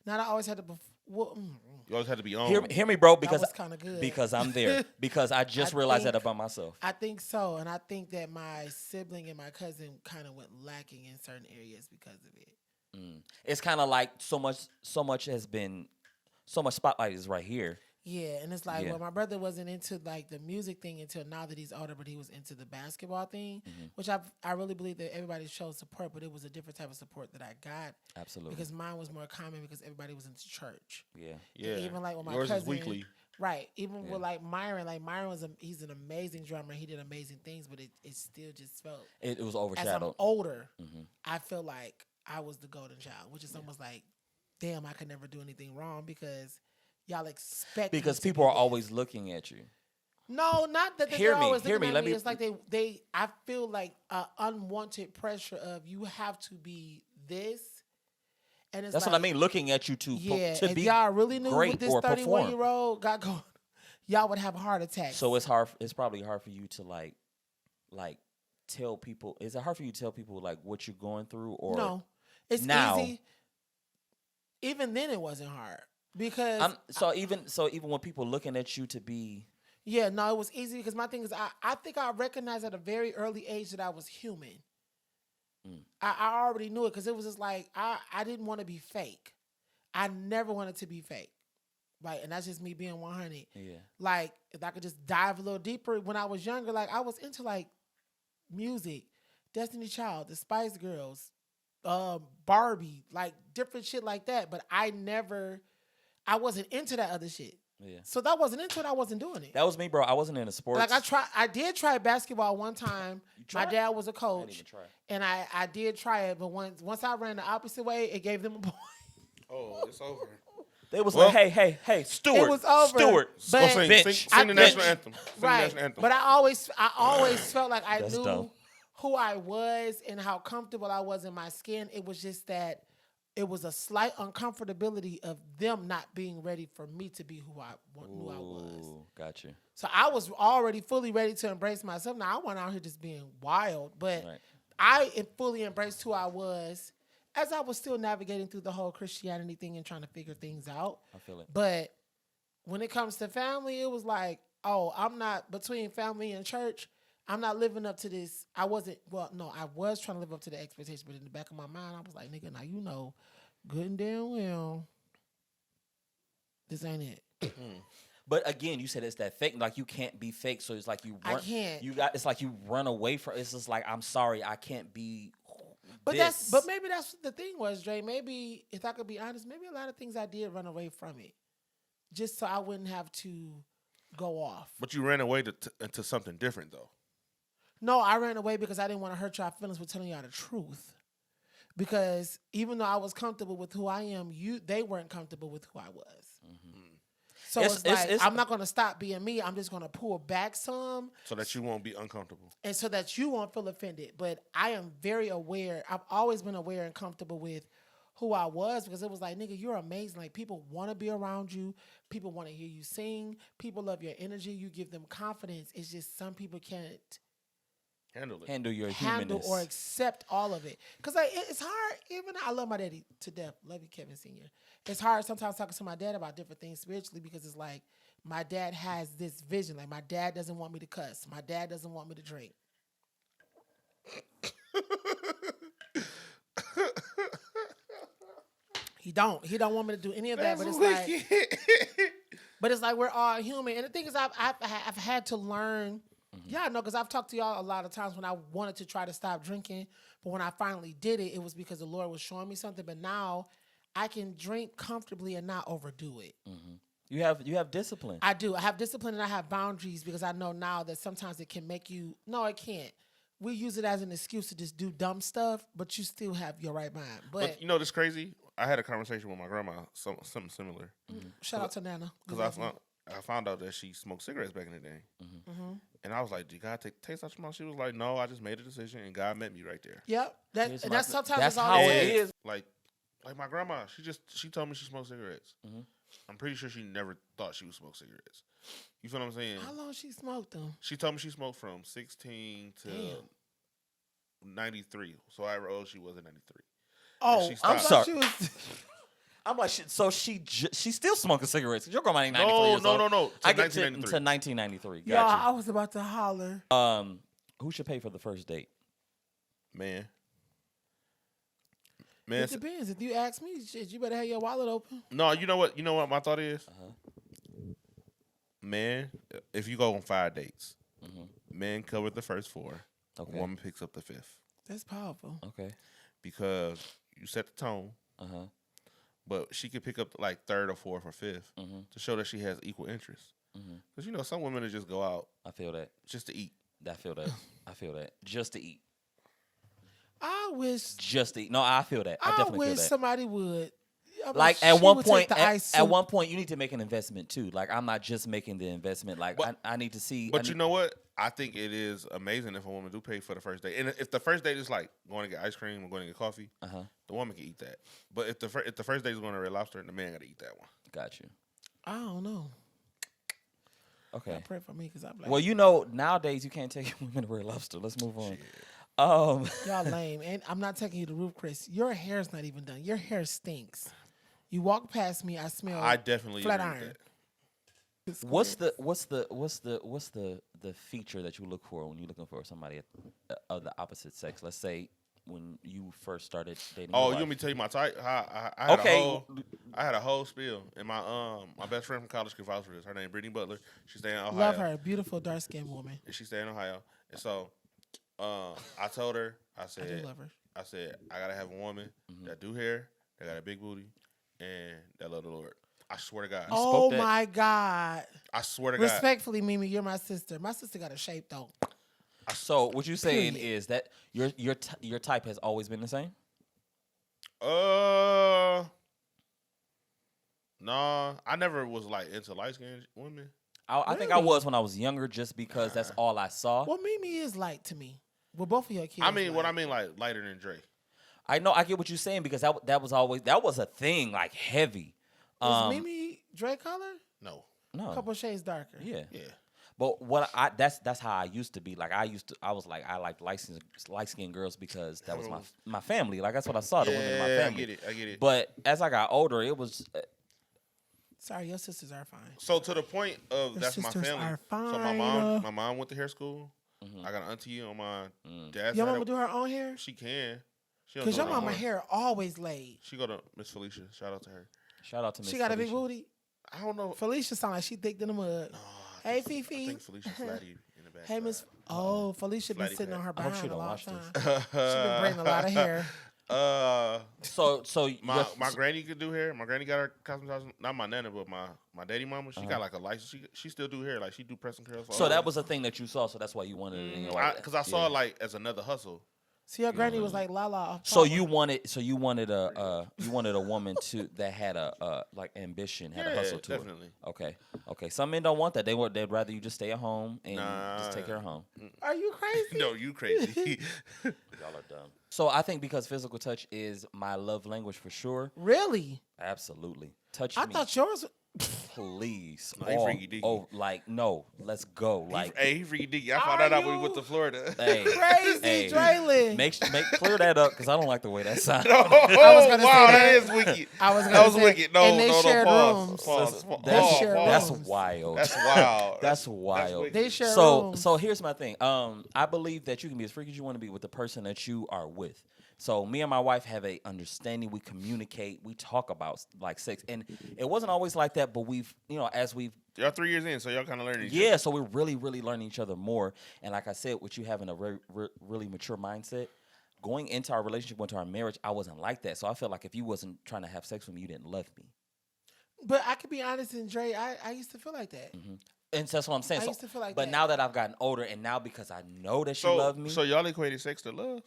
Speaker 2: not I always had to.
Speaker 1: You always had to be on.
Speaker 3: Hear me, bro,
Speaker 2: That was kinda good.
Speaker 3: because I'm there. Because I just realized that
Speaker 2: think-
Speaker 3: about myself.
Speaker 2: I think so, and I think that my sibling and my cousin kind of went lacking in certain areas because of it.
Speaker 3: It's kind of like so much spotlight is right here.
Speaker 2: Yeah, and it's like,
Speaker 3: Yeah.
Speaker 2: well, my brother wasn't into like the music thing until now that he's older, but he was into the basketball thing, which I really believe that everybody showed support, but it was a different type of support that I got.
Speaker 3: Absolutely.
Speaker 2: Because mine was more common because everybody was into church.
Speaker 3: Yeah.
Speaker 1: Yeah.
Speaker 2: Even like with my
Speaker 1: Yours
Speaker 2: cousin,
Speaker 1: is weekly.
Speaker 2: right? Even with like Myron he's an amazing drummer. He did amazing things, but it still just felt
Speaker 3: It was
Speaker 2: as I'm
Speaker 3: overshadowed.
Speaker 2: older, I feel like I was the golden child, which is almost like, damn, I could never do anything wrong because y'all expect me
Speaker 3: Because
Speaker 2: to
Speaker 3: people
Speaker 2: be
Speaker 3: are
Speaker 2: this.
Speaker 3: always looking at you.
Speaker 2: No, not that
Speaker 3: Hear
Speaker 2: they're
Speaker 3: me,
Speaker 2: always
Speaker 3: hear
Speaker 2: looking
Speaker 3: me,
Speaker 2: at
Speaker 3: let me-
Speaker 2: It's like they. I feel like unwanted pressure of you have to be this, and it's
Speaker 3: That's
Speaker 2: like,
Speaker 3: what I mean. Looking at you to
Speaker 2: if
Speaker 3: be
Speaker 2: y'all really knew
Speaker 3: great
Speaker 2: what this
Speaker 3: or
Speaker 2: 31-year-old got going, y'all would have a heart attack.
Speaker 3: So it's hard. It's probably hard for you to like tell people. Is it hard for you to tell people like what you're going through? Or
Speaker 2: no, it's
Speaker 3: now?
Speaker 2: easy. Even then, it wasn't hard because
Speaker 3: even when people looking at you to be.
Speaker 2: yeah, no, it was easy because my thing is I think I recognized at a very early age that I was human. I already knew it because it was just like I didn't want to be fake. I never wanted to be fake. Like, and that's just me being 100.
Speaker 3: Yeah.
Speaker 2: Like, if I could just dive a little deeper, when I was younger, like I was into like music, Destiny Child, the Spice Girls, Barbie, like different shit like that. But I wasn't into that other shit.
Speaker 3: Yeah.
Speaker 2: So that wasn't into it. I wasn't doing it.
Speaker 3: That was me, bro. I wasn't into sports.
Speaker 2: Like I did try basketball one time. My dad was a
Speaker 3: I didn't
Speaker 2: coach,
Speaker 3: even try.
Speaker 2: and I did try it. But once I ran the opposite way, it gave them a point.
Speaker 1: Oh, it's over.
Speaker 3: They was
Speaker 1: Well,
Speaker 3: like, hey, Stewart.
Speaker 2: It was over.
Speaker 3: Stewart.
Speaker 2: But-
Speaker 1: Go sing,
Speaker 3: Bitch.
Speaker 1: sing the national
Speaker 3: Bitch.
Speaker 1: anthem. Sing the
Speaker 2: Right.
Speaker 1: national anthem.
Speaker 2: But I always felt like I
Speaker 3: That's
Speaker 2: knew
Speaker 3: dumb.
Speaker 2: who I was and how comfortable I was in my skin. It was just that it was a slight uncomfortability of them not being ready for me to be who I knew I was.
Speaker 3: Ooh, got you.
Speaker 2: So I was already fully ready to embrace myself. Now I went out here just being wild, but
Speaker 3: Right.
Speaker 2: I fully embraced who I was as I was still navigating through the whole Christianity thing and trying to figure things out.
Speaker 3: I feel it.
Speaker 2: But when it comes to family, it was like, oh, I'm not between family and church. I'm not living up to this. I was trying to live up to the expectation, but in the back of my mind, I was like, nigga, now you know good and damn well this ain't it.
Speaker 3: But again, you said it's that fake. Like you can't be fake, so it's like you.
Speaker 2: I
Speaker 3: Run,
Speaker 2: can't.
Speaker 3: It's like you run away from. It's just like I'm sorry, I can't be.
Speaker 2: But
Speaker 3: this.
Speaker 2: maybe that's the thing was, Dre. Maybe if I could be honest, maybe a lot of things I did run away from it, just so I wouldn't have to go off.
Speaker 1: But you ran away into something different, though.
Speaker 2: No, I ran away because I didn't want to hurt y'all feelings with telling y'all the truth. Because even though I was comfortable with who I am, they weren't comfortable with who I was. So it's I'm not going to stop being me. I'm just going to pull back some.
Speaker 1: So that you won't be uncomfortable.
Speaker 2: And so that you won't feel offended. But I am very aware. I've always been aware and comfortable with who I was because it was like, nigga, you're amazing. Like, people want to be around you. People want to hear you sing. People love your energy. You give them confidence. It's just some people can't
Speaker 1: Handle
Speaker 3: your
Speaker 2: handle
Speaker 3: humanness.
Speaker 2: or accept all of it. Because like, it's hard. Even I love my daddy to death. Love you, Kevin Sr. It's hard sometimes talking to my dad about different things spiritually because it's like my dad has this vision. Like, my dad doesn't want me to cuss. My dad doesn't want me to drink. He don't want me to do any of that. But it's like we're all human. And the thing is, I've had to learn. Yeah, no, because I've talked to y'all a lot of times when I wanted to try to stop drinking, but when I finally did it, it was because the Lord was showing me something. But now I can drink comfortably and not overdo it.
Speaker 3: You have discipline.
Speaker 2: I do. I have discipline and I have boundaries because I know now that sometimes it can make you. No, it can't. We use it as an excuse to just do dumb stuff, but you still have your right mind. But
Speaker 1: you know this crazy? I had a conversation with my grandma, something similar.
Speaker 2: Shout out to Nana.
Speaker 1: Because I found out that she smoked cigarettes back in the day. And I was like, "Do God take such amount?" She was like, "No, I just made a decision, and God met me right there."
Speaker 2: Yep. That's sometimes
Speaker 3: that's
Speaker 2: all
Speaker 3: how
Speaker 2: it
Speaker 3: it
Speaker 2: is.
Speaker 3: is.
Speaker 1: Like my grandma, she told me she smoked cigarettes. I'm pretty sure she never thought she would smoke cigarettes. You feel what I'm saying?
Speaker 2: How long she smoked them?
Speaker 1: She told me she smoked from 16 to 93. So however old she was in 93.
Speaker 2: Oh,
Speaker 1: she
Speaker 2: I'm
Speaker 1: stopped.
Speaker 2: sorry. She was.
Speaker 3: I'm like, so she's still smoking cigarettes. Your grandma ain't 93
Speaker 1: No,
Speaker 3: years old.
Speaker 1: no.
Speaker 3: I get to
Speaker 1: 1993.
Speaker 3: 1993.
Speaker 2: Y'all,
Speaker 3: Got
Speaker 2: I was about to holler.
Speaker 3: you. Who should pay for the first date?
Speaker 1: Man. Man,
Speaker 2: It depends. If you ask me, shit, you better have your wallet open.
Speaker 1: no, you know what? You know what my thought is?
Speaker 3: Uh-huh.
Speaker 1: Man, if you go on 5 dates,
Speaker 3: Mm-hmm.
Speaker 1: men cover the first 4,
Speaker 3: Okay.
Speaker 1: woman picks up the 5th.
Speaker 2: That's powerful.
Speaker 3: Okay.
Speaker 1: Because you set the tone,
Speaker 3: Uh-huh.
Speaker 1: but she could pick up like 3rd or 4th or 5th
Speaker 3: Mm-hmm.
Speaker 1: to show that she has equal interest.
Speaker 3: Mm-hmm.
Speaker 1: Because, you know, some women will just go out
Speaker 3: I feel that.
Speaker 1: just to eat.
Speaker 3: I feel that. I feel that. Just to eat.
Speaker 2: I wish.
Speaker 3: Just to eat. No, I feel that. I
Speaker 2: I
Speaker 3: definitely feel
Speaker 2: wish
Speaker 3: that.
Speaker 2: somebody would. I wish
Speaker 3: Like at
Speaker 2: she
Speaker 3: one
Speaker 2: would
Speaker 3: point,
Speaker 2: take the ice
Speaker 3: at
Speaker 2: soup.
Speaker 3: one point, you need to make an investment too. Like I'm not just making the investment. Like
Speaker 1: But-
Speaker 3: I need to see.
Speaker 1: But you know what? I think it is amazing if a woman do pay for the first date. And if the first date is like going to get ice cream or going to get coffee,
Speaker 3: Uh-huh.
Speaker 1: the woman can eat that. But if the first date is going to Red Lobster, the man got to eat that one.
Speaker 3: Got you.
Speaker 2: I don't know.
Speaker 3: Okay.
Speaker 2: Pray for me because I'm like,
Speaker 3: Well, you know, nowadays you can't take women to Red Lobster. Let's move on.
Speaker 2: y'all lame. And I'm not taking you to roof, Chris. Your hair's not even done. Your hair stinks. You walk past me, I smell.
Speaker 1: I definitely
Speaker 2: flat
Speaker 1: agree with
Speaker 2: iron.
Speaker 1: that.
Speaker 3: What's the feature that you look for when you're looking for somebody of the opposite sex? Let's say when you first started dating.
Speaker 1: Oh,
Speaker 3: your
Speaker 1: you
Speaker 3: wife.
Speaker 1: want me to tell you my type? I had
Speaker 3: Okay.
Speaker 1: I had a whole spiel, and my best friend from college could vouch for this. Her name Brittany Butler. She stay in Ohio.
Speaker 2: Love her. Beautiful, dark skinned woman.
Speaker 1: And she stay in Ohio. And so, I told her, I
Speaker 2: I do
Speaker 1: said,
Speaker 2: love her.
Speaker 1: I gotta have a woman that do hair, that got a big booty, and that love the Lord. I swear to God.
Speaker 2: Oh
Speaker 3: that-
Speaker 2: my God.
Speaker 1: I swear to God.
Speaker 2: Respectfully, Mimi, you're my sister. My sister got a shape though.
Speaker 3: So what you saying
Speaker 2: Period.
Speaker 3: is that your type has always been the same?
Speaker 1: Nah, I never was like into light skinned women.
Speaker 3: I think I
Speaker 2: Really?
Speaker 3: was when I was younger, just because that's all I saw.
Speaker 2: Well, Mimi is light to me. Well, both of your kids.
Speaker 1: I mean, what I
Speaker 2: light.
Speaker 1: mean, like lighter than Dre.
Speaker 3: I know, I get what you're saying because that was a thing, like heavy.
Speaker 2: Is Mimi Dre color?
Speaker 1: No.
Speaker 2: A
Speaker 3: No,
Speaker 2: couple shades darker.
Speaker 3: yeah.
Speaker 1: Yeah.
Speaker 3: But that's how I used to be. Like I was like I liked light skinned girls because that was my family. Like that's what I saw, the women in my
Speaker 1: Yeah,
Speaker 3: family.
Speaker 1: I get it.
Speaker 3: But as I got older, it was
Speaker 2: Sorry, your sisters are fine.
Speaker 1: So to the point of
Speaker 2: Your
Speaker 1: that's my
Speaker 2: sisters
Speaker 1: family.
Speaker 2: are
Speaker 1: So
Speaker 2: fine.
Speaker 1: my mom went to hair school. I got an auntie on my dad's
Speaker 2: Your
Speaker 1: side.
Speaker 2: mama do her own hair?
Speaker 1: She can. She don't
Speaker 2: Because
Speaker 1: do
Speaker 2: your
Speaker 1: her
Speaker 2: mama
Speaker 1: own.
Speaker 2: hair always laid.
Speaker 1: She go to Miss Felicia. Shout out to her.
Speaker 3: shout out to Miss
Speaker 2: She got a big
Speaker 3: Felicia.
Speaker 2: booty.
Speaker 1: I don't know.
Speaker 2: Felicia sound like she thick in the mud.
Speaker 1: No,
Speaker 2: Hey,
Speaker 1: I think
Speaker 2: Fifi.
Speaker 1: Felicia Flatty in the back.
Speaker 2: Hey, Miss. Oh, Felicia been
Speaker 1: Flatty
Speaker 2: sitting on her
Speaker 3: I hope she
Speaker 2: behind a
Speaker 3: don't
Speaker 2: long
Speaker 3: watch
Speaker 2: time.
Speaker 3: this.
Speaker 2: She been braiding a lot of hair.
Speaker 3: So
Speaker 1: My granny could do hair. My granny got her cosmetology. Not my nana, but my daddy mama. She got like a license. She still do hair. Like she do press and curls.
Speaker 3: so that was a thing that you saw. So that's why you wanted it in your life.
Speaker 1: Because I saw it like as another hustle.
Speaker 2: See, your granny was like Lala. off
Speaker 3: So
Speaker 2: Broadway.
Speaker 3: you wanted a woman that had a like ambition, had a hustle to
Speaker 1: definitely.
Speaker 3: it. Okay. Some men don't want that. They'd rather you just stay at home and just take care of home.
Speaker 2: Are you crazy?
Speaker 1: No, you crazy.
Speaker 3: Y'all are dumb. So I think because physical touch is my love language for sure.
Speaker 2: Really?
Speaker 3: Absolutely. Touch
Speaker 2: I
Speaker 3: me,
Speaker 2: thought yours.
Speaker 3: please.
Speaker 1: No, he freaky deaky.
Speaker 3: Oh, like no. Let's go. Like
Speaker 1: Hey, he freaky dicky. I found
Speaker 2: Are
Speaker 1: that out when we
Speaker 2: you-
Speaker 1: went to Florida.
Speaker 3: hey,
Speaker 2: Crazy,
Speaker 3: hey,
Speaker 2: Draylon.
Speaker 3: make clear that up because I don't like the way that sounds.
Speaker 1: Oh,
Speaker 2: was gonna say
Speaker 1: wow,
Speaker 2: that.
Speaker 1: that is wicked.
Speaker 2: I was
Speaker 1: That
Speaker 2: gonna
Speaker 1: was
Speaker 2: say,
Speaker 1: wicked. No,
Speaker 2: and they
Speaker 1: no,
Speaker 2: shared
Speaker 1: pause.
Speaker 2: rooms.
Speaker 1: Pause.
Speaker 3: That's,
Speaker 2: shared
Speaker 3: that's
Speaker 2: rooms.
Speaker 3: wild.
Speaker 1: That's wild.
Speaker 3: That's wild.
Speaker 1: wicked.
Speaker 2: They share
Speaker 3: So
Speaker 2: rooms.
Speaker 3: so here's my thing. I believe that you can be as freaky as you want to be with the person that you are with. So me and my wife have a understanding. We communicate. We talk about like sex, and it wasn't always like that. But we've, as we've,
Speaker 1: Y'all 3 years in, so y'all kind of learning.
Speaker 3: yeah. So we're really, really learning each other more. And like I said, with you having a really mature mindset, going into our relationship, into our marriage, I wasn't like that. So I felt like if you wasn't trying to have sex with me, you didn't love me.
Speaker 2: But I could be honest, and Dre, I used to feel like that.
Speaker 3: And that's what I'm saying.
Speaker 2: I
Speaker 3: So-
Speaker 2: used to feel like
Speaker 3: but
Speaker 2: that.
Speaker 3: now that I've gotten older, and now because I know that she
Speaker 1: So,
Speaker 3: loved me,
Speaker 1: so y'all equated sex to love?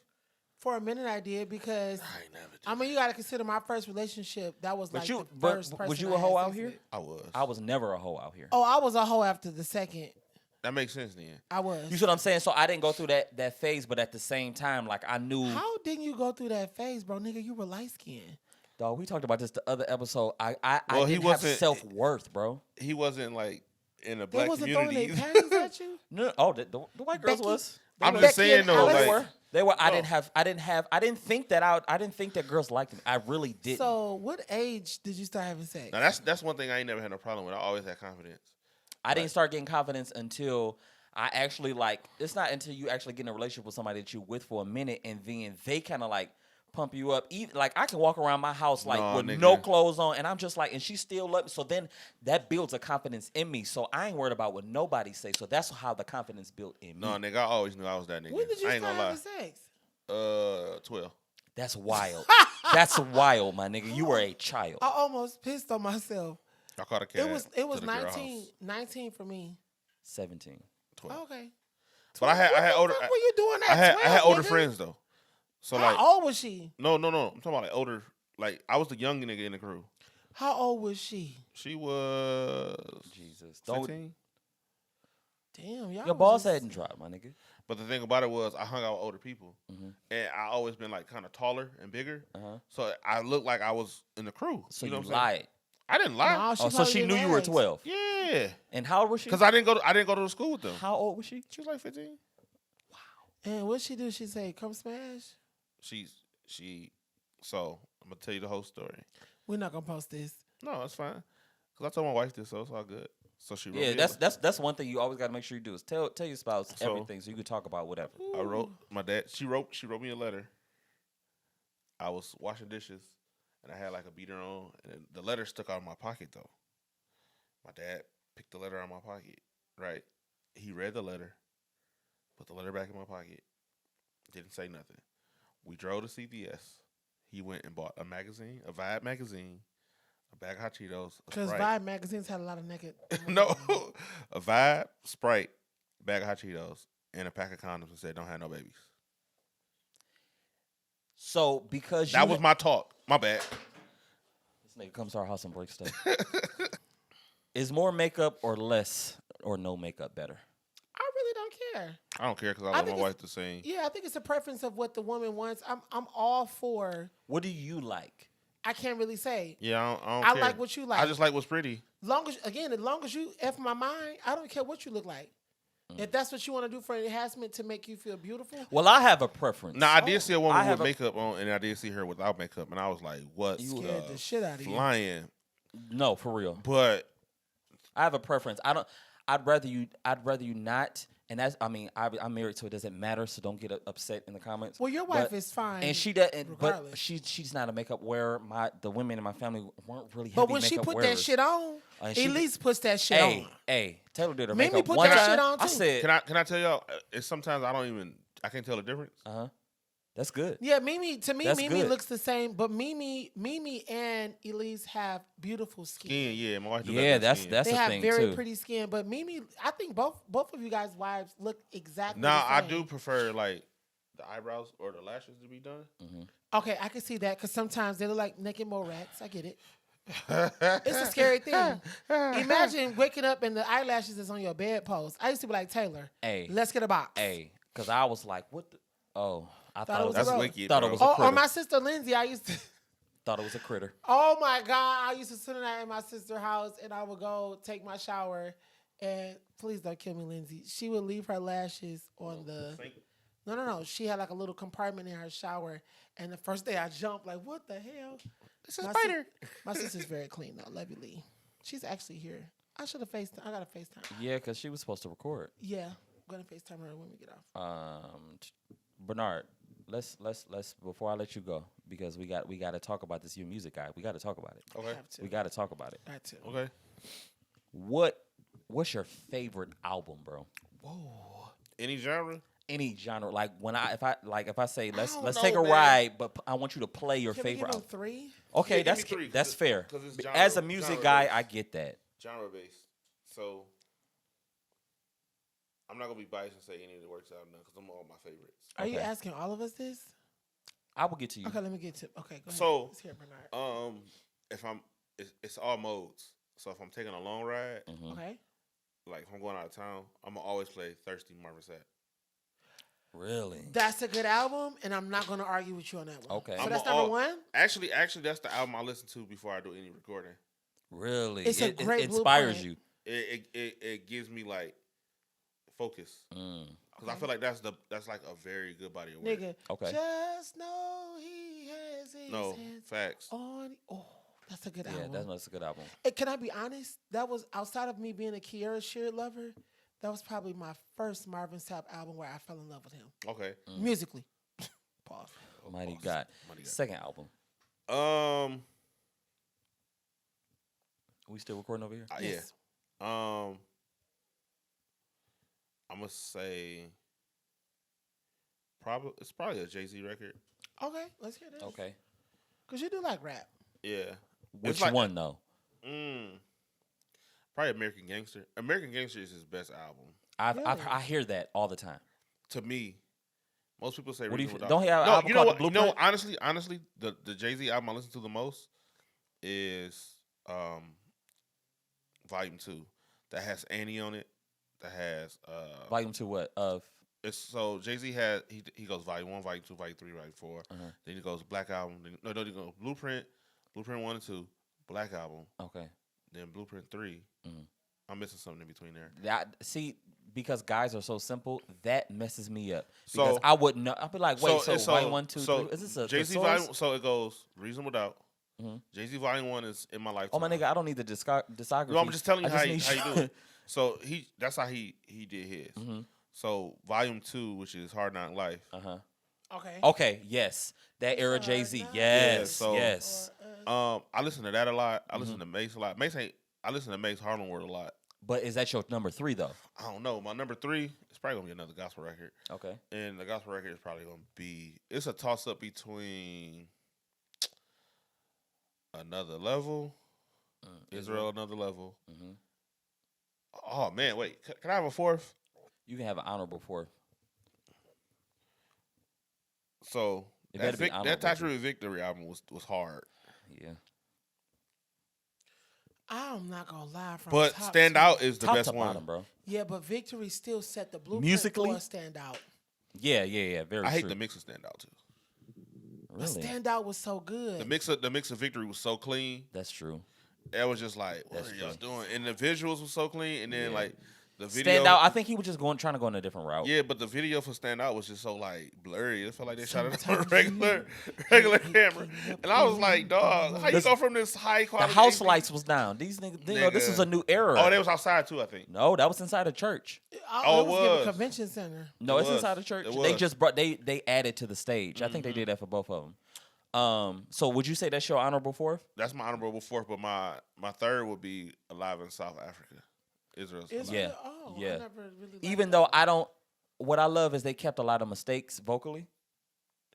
Speaker 2: For a minute, I did because
Speaker 1: I ain't never did.
Speaker 2: I mean, you got to consider my first relationship. That was
Speaker 3: But
Speaker 2: like
Speaker 3: you-
Speaker 2: the
Speaker 3: but
Speaker 2: first person
Speaker 3: was you
Speaker 2: I
Speaker 3: a hoe
Speaker 2: had
Speaker 3: out
Speaker 2: sex
Speaker 3: here?
Speaker 2: with.
Speaker 1: I was.
Speaker 3: I was never a hoe out here.
Speaker 2: Oh, I was a hoe after the second.
Speaker 1: That makes sense then.
Speaker 2: I was.
Speaker 3: You see what I'm saying? So I didn't go through that phase, but at the same time, like I knew.
Speaker 2: How didn't you go through that phase, bro? Nigga, you were light skinned.
Speaker 3: Dog, we talked about this the other episode. I
Speaker 1: Well, he
Speaker 3: didn't have
Speaker 1: wasn't-
Speaker 3: self-worth, bro.
Speaker 1: He wasn't like in a
Speaker 2: They
Speaker 1: black
Speaker 2: wasn't throwing
Speaker 1: community.
Speaker 2: their panties at you.
Speaker 3: No, oh, the white girls
Speaker 2: Becky-
Speaker 3: was.
Speaker 1: I'm
Speaker 2: Becky
Speaker 1: just saying
Speaker 2: and
Speaker 1: though,
Speaker 2: Alex
Speaker 3: They
Speaker 1: like
Speaker 3: were. They were. I
Speaker 1: Oh.
Speaker 3: didn't think that girls liked me. I really didn't.
Speaker 2: So, what age did you start having sex?
Speaker 1: now that's one thing I ain't never had no problem with. I always had confidence.
Speaker 3: I didn't start getting confidence until I actually it's not until you actually get in a relationship with somebody that you're with for a minute and then they kind of like pump you up. Even, like I can walk around my house like
Speaker 1: Nah,
Speaker 3: with
Speaker 1: nigga.
Speaker 3: no clothes on, and I'm just like, and she still love me. So then that builds a confidence in me. So I ain't worried about what nobody say. So that's how the confidence built in me.
Speaker 1: No, nigga, I always knew I was that nigga.
Speaker 2: When did you
Speaker 1: I ain't
Speaker 2: start
Speaker 1: gonna lie.
Speaker 2: having sex?
Speaker 1: 12.
Speaker 3: That's wild. That's wild, my nigga. You were a child.
Speaker 2: I almost pissed on myself.
Speaker 1: I caught a cat.
Speaker 2: It was
Speaker 1: to the girl
Speaker 2: 19,
Speaker 1: house.
Speaker 2: 19 for me.
Speaker 3: 17.
Speaker 1: 12.
Speaker 2: Oh, okay.
Speaker 1: But I had older.
Speaker 2: What were you doing at
Speaker 1: I had
Speaker 2: 12,
Speaker 1: older
Speaker 2: nigga?
Speaker 1: friends though. So
Speaker 2: How
Speaker 1: like,
Speaker 2: old was she?
Speaker 1: no. I'm talking about like older. Like I was the young nigga in the crew.
Speaker 2: How old was she?
Speaker 1: She was
Speaker 3: Jesus. Don't.
Speaker 1: 15.
Speaker 2: Damn, y'all.
Speaker 3: Your balls hadn't dropped, my nigga.
Speaker 1: But the thing about it was, I hung out with older people,
Speaker 3: Mhm.
Speaker 1: and I always been like kind of taller and bigger.
Speaker 3: Uh-huh.
Speaker 1: So I looked like I was in the crew.
Speaker 3: So
Speaker 1: you know
Speaker 3: you
Speaker 1: what I'm saying?
Speaker 3: lied.
Speaker 1: I didn't lie.
Speaker 2: Nah,
Speaker 3: Oh, so
Speaker 2: probably
Speaker 3: she
Speaker 2: didn't
Speaker 3: knew you were
Speaker 2: ask.
Speaker 3: 12.
Speaker 1: Yeah,
Speaker 3: And how old was she?
Speaker 1: because I didn't go to the school with them.
Speaker 3: How old was she?
Speaker 1: She was like 15.
Speaker 2: And what she do? She say, "Come smash."
Speaker 1: She. So I'm gonna tell you the whole story.
Speaker 2: We're not gonna post this.
Speaker 1: No, it's fine. Cause I told my wife this, so it's all good. So she wrote
Speaker 3: Yeah,
Speaker 1: me
Speaker 3: that's one thing you always got to make sure you do is tell your spouse
Speaker 1: So-
Speaker 3: everything so you can talk about whatever.
Speaker 1: I wrote my dad. She wrote me a letter. I was washing dishes, and I had like a beater on, and the letter stuck out of my pocket though. My dad picked the letter out of my pocket. Right, he read the letter, put the letter back in my pocket, didn't say nothing. We drove to CVS. He went and bought a magazine, a Vibe magazine, a bag of hot Cheetos, a
Speaker 2: Because
Speaker 1: Sprite.
Speaker 2: Vibe magazines had a lot of naked.
Speaker 1: No, a Vibe, Sprite, bag of hot Cheetos, and a pack of condoms, and said, "Don't have no babies."
Speaker 3: So because
Speaker 1: That
Speaker 3: you
Speaker 1: was my talk. My bad.
Speaker 3: this nigga comes to our house and breaks stuff. Is more makeup or less or no makeup better?
Speaker 2: I really don't care.
Speaker 1: I don't care because I
Speaker 2: I
Speaker 1: love
Speaker 2: think
Speaker 1: my
Speaker 2: it's-
Speaker 1: wife the same.
Speaker 2: Yeah, I think it's a preference of what the woman wants. I'm all for.
Speaker 3: What do you like?
Speaker 2: I can't really say.
Speaker 1: Yeah, I don't
Speaker 2: I
Speaker 1: care.
Speaker 2: like what you like.
Speaker 1: I just like what's pretty.
Speaker 2: As long as you f my mind, I don't care what you look like. If that's what you want to do for enhancement to make you feel beautiful,
Speaker 3: Well, I have a preference.
Speaker 1: Now I did see a
Speaker 3: I
Speaker 1: woman
Speaker 3: have
Speaker 1: with
Speaker 3: a-
Speaker 1: makeup on, and I did see her without makeup, and I was like, "What?
Speaker 3: You
Speaker 2: scared the shit out of you.
Speaker 1: flying?"
Speaker 3: No, for real.
Speaker 1: But
Speaker 3: I have a preference. I'd rather you not. And that's. I mean, I'm married, so it doesn't matter. So don't get upset in the comments.
Speaker 2: Well, your wife
Speaker 3: But-
Speaker 2: is fine.
Speaker 3: And she doesn't. But
Speaker 2: regardless.
Speaker 3: she's not a makeup wearer. The women in my family weren't really.
Speaker 2: But
Speaker 3: heavy
Speaker 2: when she
Speaker 3: makeup
Speaker 2: put
Speaker 3: wearers.
Speaker 2: that shit on,
Speaker 3: And she-
Speaker 2: Elise puts that shit
Speaker 3: Hey,
Speaker 2: on.
Speaker 3: hey, Taylor did her
Speaker 2: Made me
Speaker 3: makeup
Speaker 2: put
Speaker 3: one
Speaker 2: that
Speaker 3: time.
Speaker 2: shit on,
Speaker 3: I
Speaker 2: too.
Speaker 3: said,
Speaker 1: can I tell y'all? It's sometimes I can't tell the difference.
Speaker 3: that's good.
Speaker 2: Yeah, Mimi. To me,
Speaker 3: That's
Speaker 2: Mimi
Speaker 3: good.
Speaker 2: looks the same, but Mimi and Elise have beautiful skin.
Speaker 1: Skin, yeah, my wife do
Speaker 3: Yeah,
Speaker 1: better than
Speaker 3: that's
Speaker 2: They
Speaker 3: a
Speaker 2: have
Speaker 3: thing
Speaker 2: very
Speaker 3: too.
Speaker 2: pretty skin, but Mimi, I think both of you guys' wives look exactly.
Speaker 1: Now
Speaker 2: the
Speaker 1: I
Speaker 2: same.
Speaker 1: do prefer like the eyebrows or the lashes to be done.
Speaker 2: Okay, I can see that because sometimes they look like naked mole rats. I get it. It's a scary thing. Imagine waking up and the eyelashes is on your bedpost. I used to be like, Taylor,
Speaker 3: Hey.
Speaker 2: let's get a box.
Speaker 3: Hey, because I was like, what the? Oh, I thought,
Speaker 2: it
Speaker 3: it
Speaker 2: was
Speaker 3: was.
Speaker 2: a
Speaker 1: That's
Speaker 2: road.
Speaker 1: wicked.
Speaker 3: Thought it
Speaker 1: bro.
Speaker 3: was a
Speaker 2: Or
Speaker 3: critter.
Speaker 2: my sister Lindsay, I used to.
Speaker 3: Thought it was a critter.
Speaker 2: Oh my God, I used to sit in at my sister's house and I would go take my shower. And please don't kill me, Lindsay. She would leave her lashes on the. No. She had like a little compartment in her shower. And the first day I jumped, like, what the hell?
Speaker 1: It's a
Speaker 2: My
Speaker 1: spider.
Speaker 2: My sister's very clean though, Levy Lee. She's actually here. I should have FaceTime. I got to FaceTime.
Speaker 3: Yeah, because she was supposed to record.
Speaker 2: Yeah, I'm gonna FaceTime her when we get off.
Speaker 3: Bernard, let's before I let you go, because we got to talk about this. You music guy, we got to talk about it.
Speaker 1: Okay.
Speaker 2: I have to.
Speaker 3: We got to talk about it.
Speaker 2: I have to.
Speaker 1: Okay.
Speaker 3: What's your favorite album, bro?
Speaker 1: Any genre?
Speaker 3: Any genre, like if I say let's
Speaker 1: don't
Speaker 3: take
Speaker 1: know,
Speaker 3: a
Speaker 1: man.
Speaker 3: ride, but I want you to play your
Speaker 2: Can we
Speaker 3: favorite
Speaker 2: give him
Speaker 3: album.
Speaker 2: 3?
Speaker 3: Okay,
Speaker 1: Yeah, give me three,
Speaker 3: that's
Speaker 1: 'cause
Speaker 3: fair.
Speaker 1: 'cause it's genre-
Speaker 3: As a music
Speaker 1: genre
Speaker 3: guy,
Speaker 1: based.
Speaker 3: I get that.
Speaker 1: Genre based. So I'm not gonna be biased and say any of the works I've done because I'm all my favorites.
Speaker 2: Are you
Speaker 3: Okay.
Speaker 2: asking all of us this?
Speaker 3: I will get to you.
Speaker 2: Okay, let me get to. Okay, go ahead.
Speaker 1: So,
Speaker 2: Let's hear it, Bernard.
Speaker 1: If it's all modes. So if I'm taking a long ride,
Speaker 2: Okay.
Speaker 1: like if I'm going out of town, I'm gonna always play "Thirsty" Marvin Sapp.
Speaker 3: Really?
Speaker 2: That's a good album, and I'm not gonna argue with you on that one.
Speaker 3: Okay.
Speaker 2: So
Speaker 3: I'm
Speaker 2: that's
Speaker 1: a-
Speaker 2: number one.
Speaker 1: Actually, that's the album I listen to before I do any recording.
Speaker 3: Really?
Speaker 2: It's a
Speaker 3: It
Speaker 2: great
Speaker 3: inspires
Speaker 2: blueprint.
Speaker 3: you.
Speaker 1: It gives me like focus because I feel like that's like a very good body of work.
Speaker 2: Nigga.
Speaker 3: Okay.
Speaker 2: Just know he has his
Speaker 1: No
Speaker 2: hands
Speaker 1: facts.
Speaker 2: on. Oh, that's a good
Speaker 3: Yeah,
Speaker 2: album.
Speaker 3: that's a good album.
Speaker 2: And can I be honest? That was outside of me being a Kiera Sheard lover. That was probably my first Marvin Sapp album where I fell in love with him
Speaker 1: Okay.
Speaker 2: musically. Pause.
Speaker 3: Mighty God.
Speaker 1: Mighty God.
Speaker 3: Second album. We still recording over here?
Speaker 2: Yes.
Speaker 1: Yeah. I'm gonna say it's probably a Jay-Z record.
Speaker 2: Okay, let's hear this.
Speaker 3: Okay.
Speaker 2: Cause you do like rap.
Speaker 1: Yeah.
Speaker 3: Which
Speaker 1: like,
Speaker 3: one though?
Speaker 1: Probably American Gangster. American Gangster is his best album.
Speaker 3: I hear that all the time.
Speaker 1: To me, most people say.
Speaker 3: What do you
Speaker 1: Without,
Speaker 3: don't he have an
Speaker 1: no,
Speaker 3: album
Speaker 1: you know
Speaker 3: called
Speaker 1: what?
Speaker 3: The
Speaker 1: You
Speaker 3: Blueprint?
Speaker 1: know, honestly, the Jay-Z album I listen to the most is Volume 2. That has Annie on it. That has
Speaker 3: Volume 2 what? Of
Speaker 1: it's so Jay-Z had he goes Volume 1, Volume 2, Volume 3, Volume 4. Then he goes Black Album. Then he goes Blueprint 1 and 2, Black Album.
Speaker 3: Okay.
Speaker 1: Then Blueprint 3. I'm missing something in between there.
Speaker 3: See, because guys are so simple, that messes me up.
Speaker 1: So-
Speaker 3: Because I wouldn't know. I'd be like, wait, so Volume 1, 2, 3. Is this a
Speaker 1: Jay-Z
Speaker 3: thesaurus?
Speaker 1: Volume? So it goes Reasonable Doubt. Jay-Z Volume 1 is In My Lifetime.
Speaker 3: Oh my nigga, I don't need the discography.
Speaker 1: No, I'm just telling you
Speaker 3: I
Speaker 1: how
Speaker 3: just
Speaker 1: you do it. So that's how he did his. So Volume 2, which is Hard Knock Life.
Speaker 2: Okay.
Speaker 3: Okay, yes. That era Jay-Z. Yes,
Speaker 1: so-
Speaker 3: yes.
Speaker 1: I listen to that a lot. I listen to Mace a lot. I listen to Mace Harlem World a lot.
Speaker 3: But is that your number 3 though?
Speaker 1: I don't know. My number 3 is probably gonna be another gospel record.
Speaker 3: Okay.
Speaker 1: And the gospel record is probably gonna be. It's a toss up between Another Level, Israel Another Level. Oh man, wait. Can I have a fourth?
Speaker 3: You can have an honorable 4th.
Speaker 1: So
Speaker 3: It better be honorable,
Speaker 1: that Tattoo Victory album was hard.
Speaker 3: Yeah.
Speaker 2: I'm not gonna lie. From
Speaker 1: But
Speaker 2: top
Speaker 1: Stand
Speaker 2: to-
Speaker 1: Out is the
Speaker 3: Top
Speaker 1: best
Speaker 3: to
Speaker 1: one.
Speaker 3: bottom, bro.
Speaker 2: Yeah, but Victory still set the blueprint
Speaker 3: Musically?
Speaker 2: for Stand Out.
Speaker 3: Yeah. Very
Speaker 1: I hate
Speaker 3: true.
Speaker 1: the mix of Stand Out too.
Speaker 2: But
Speaker 3: Really?
Speaker 2: Stand Out was so good.
Speaker 1: The mix of Victory was so clean.
Speaker 3: That's true.
Speaker 1: That was just like, what
Speaker 3: That's
Speaker 1: are y'all
Speaker 3: true.
Speaker 1: doing? And the visuals was so clean. And then like the video.
Speaker 3: Stand Out. I think he was just trying to go in a different route.
Speaker 1: Yeah, but the video for Stand Out was just so like blurry. It felt like they shot it on a
Speaker 2: Sometimes
Speaker 1: regular camera. And I was like, dog, how you go from this high
Speaker 3: The
Speaker 1: quality?
Speaker 3: house
Speaker 1: HD
Speaker 3: lights was down. These niggas, you know, this
Speaker 1: Nigga.
Speaker 3: was a new era.
Speaker 1: Oh, they was outside too, I think.
Speaker 3: No, that was inside a church.
Speaker 1: Oh,
Speaker 2: it
Speaker 1: it
Speaker 2: was given
Speaker 1: was.
Speaker 2: convention center.
Speaker 3: No,
Speaker 1: It
Speaker 3: it's
Speaker 1: was.
Speaker 3: inside a church.
Speaker 1: It
Speaker 3: They
Speaker 1: was.
Speaker 3: just brought they added to the stage. I think they did that for both of them. So would you say that's your honorable 4th?
Speaker 1: That's my honorable fourth, but my third would be Alive in South Africa. Israel's
Speaker 2: Is
Speaker 1: Alive.
Speaker 3: Yeah.
Speaker 2: it? Oh,
Speaker 3: Yeah.
Speaker 2: I never really liked
Speaker 3: Even
Speaker 2: that
Speaker 3: though
Speaker 2: one.
Speaker 3: I don't, what I love is they kept a lot of mistakes vocally.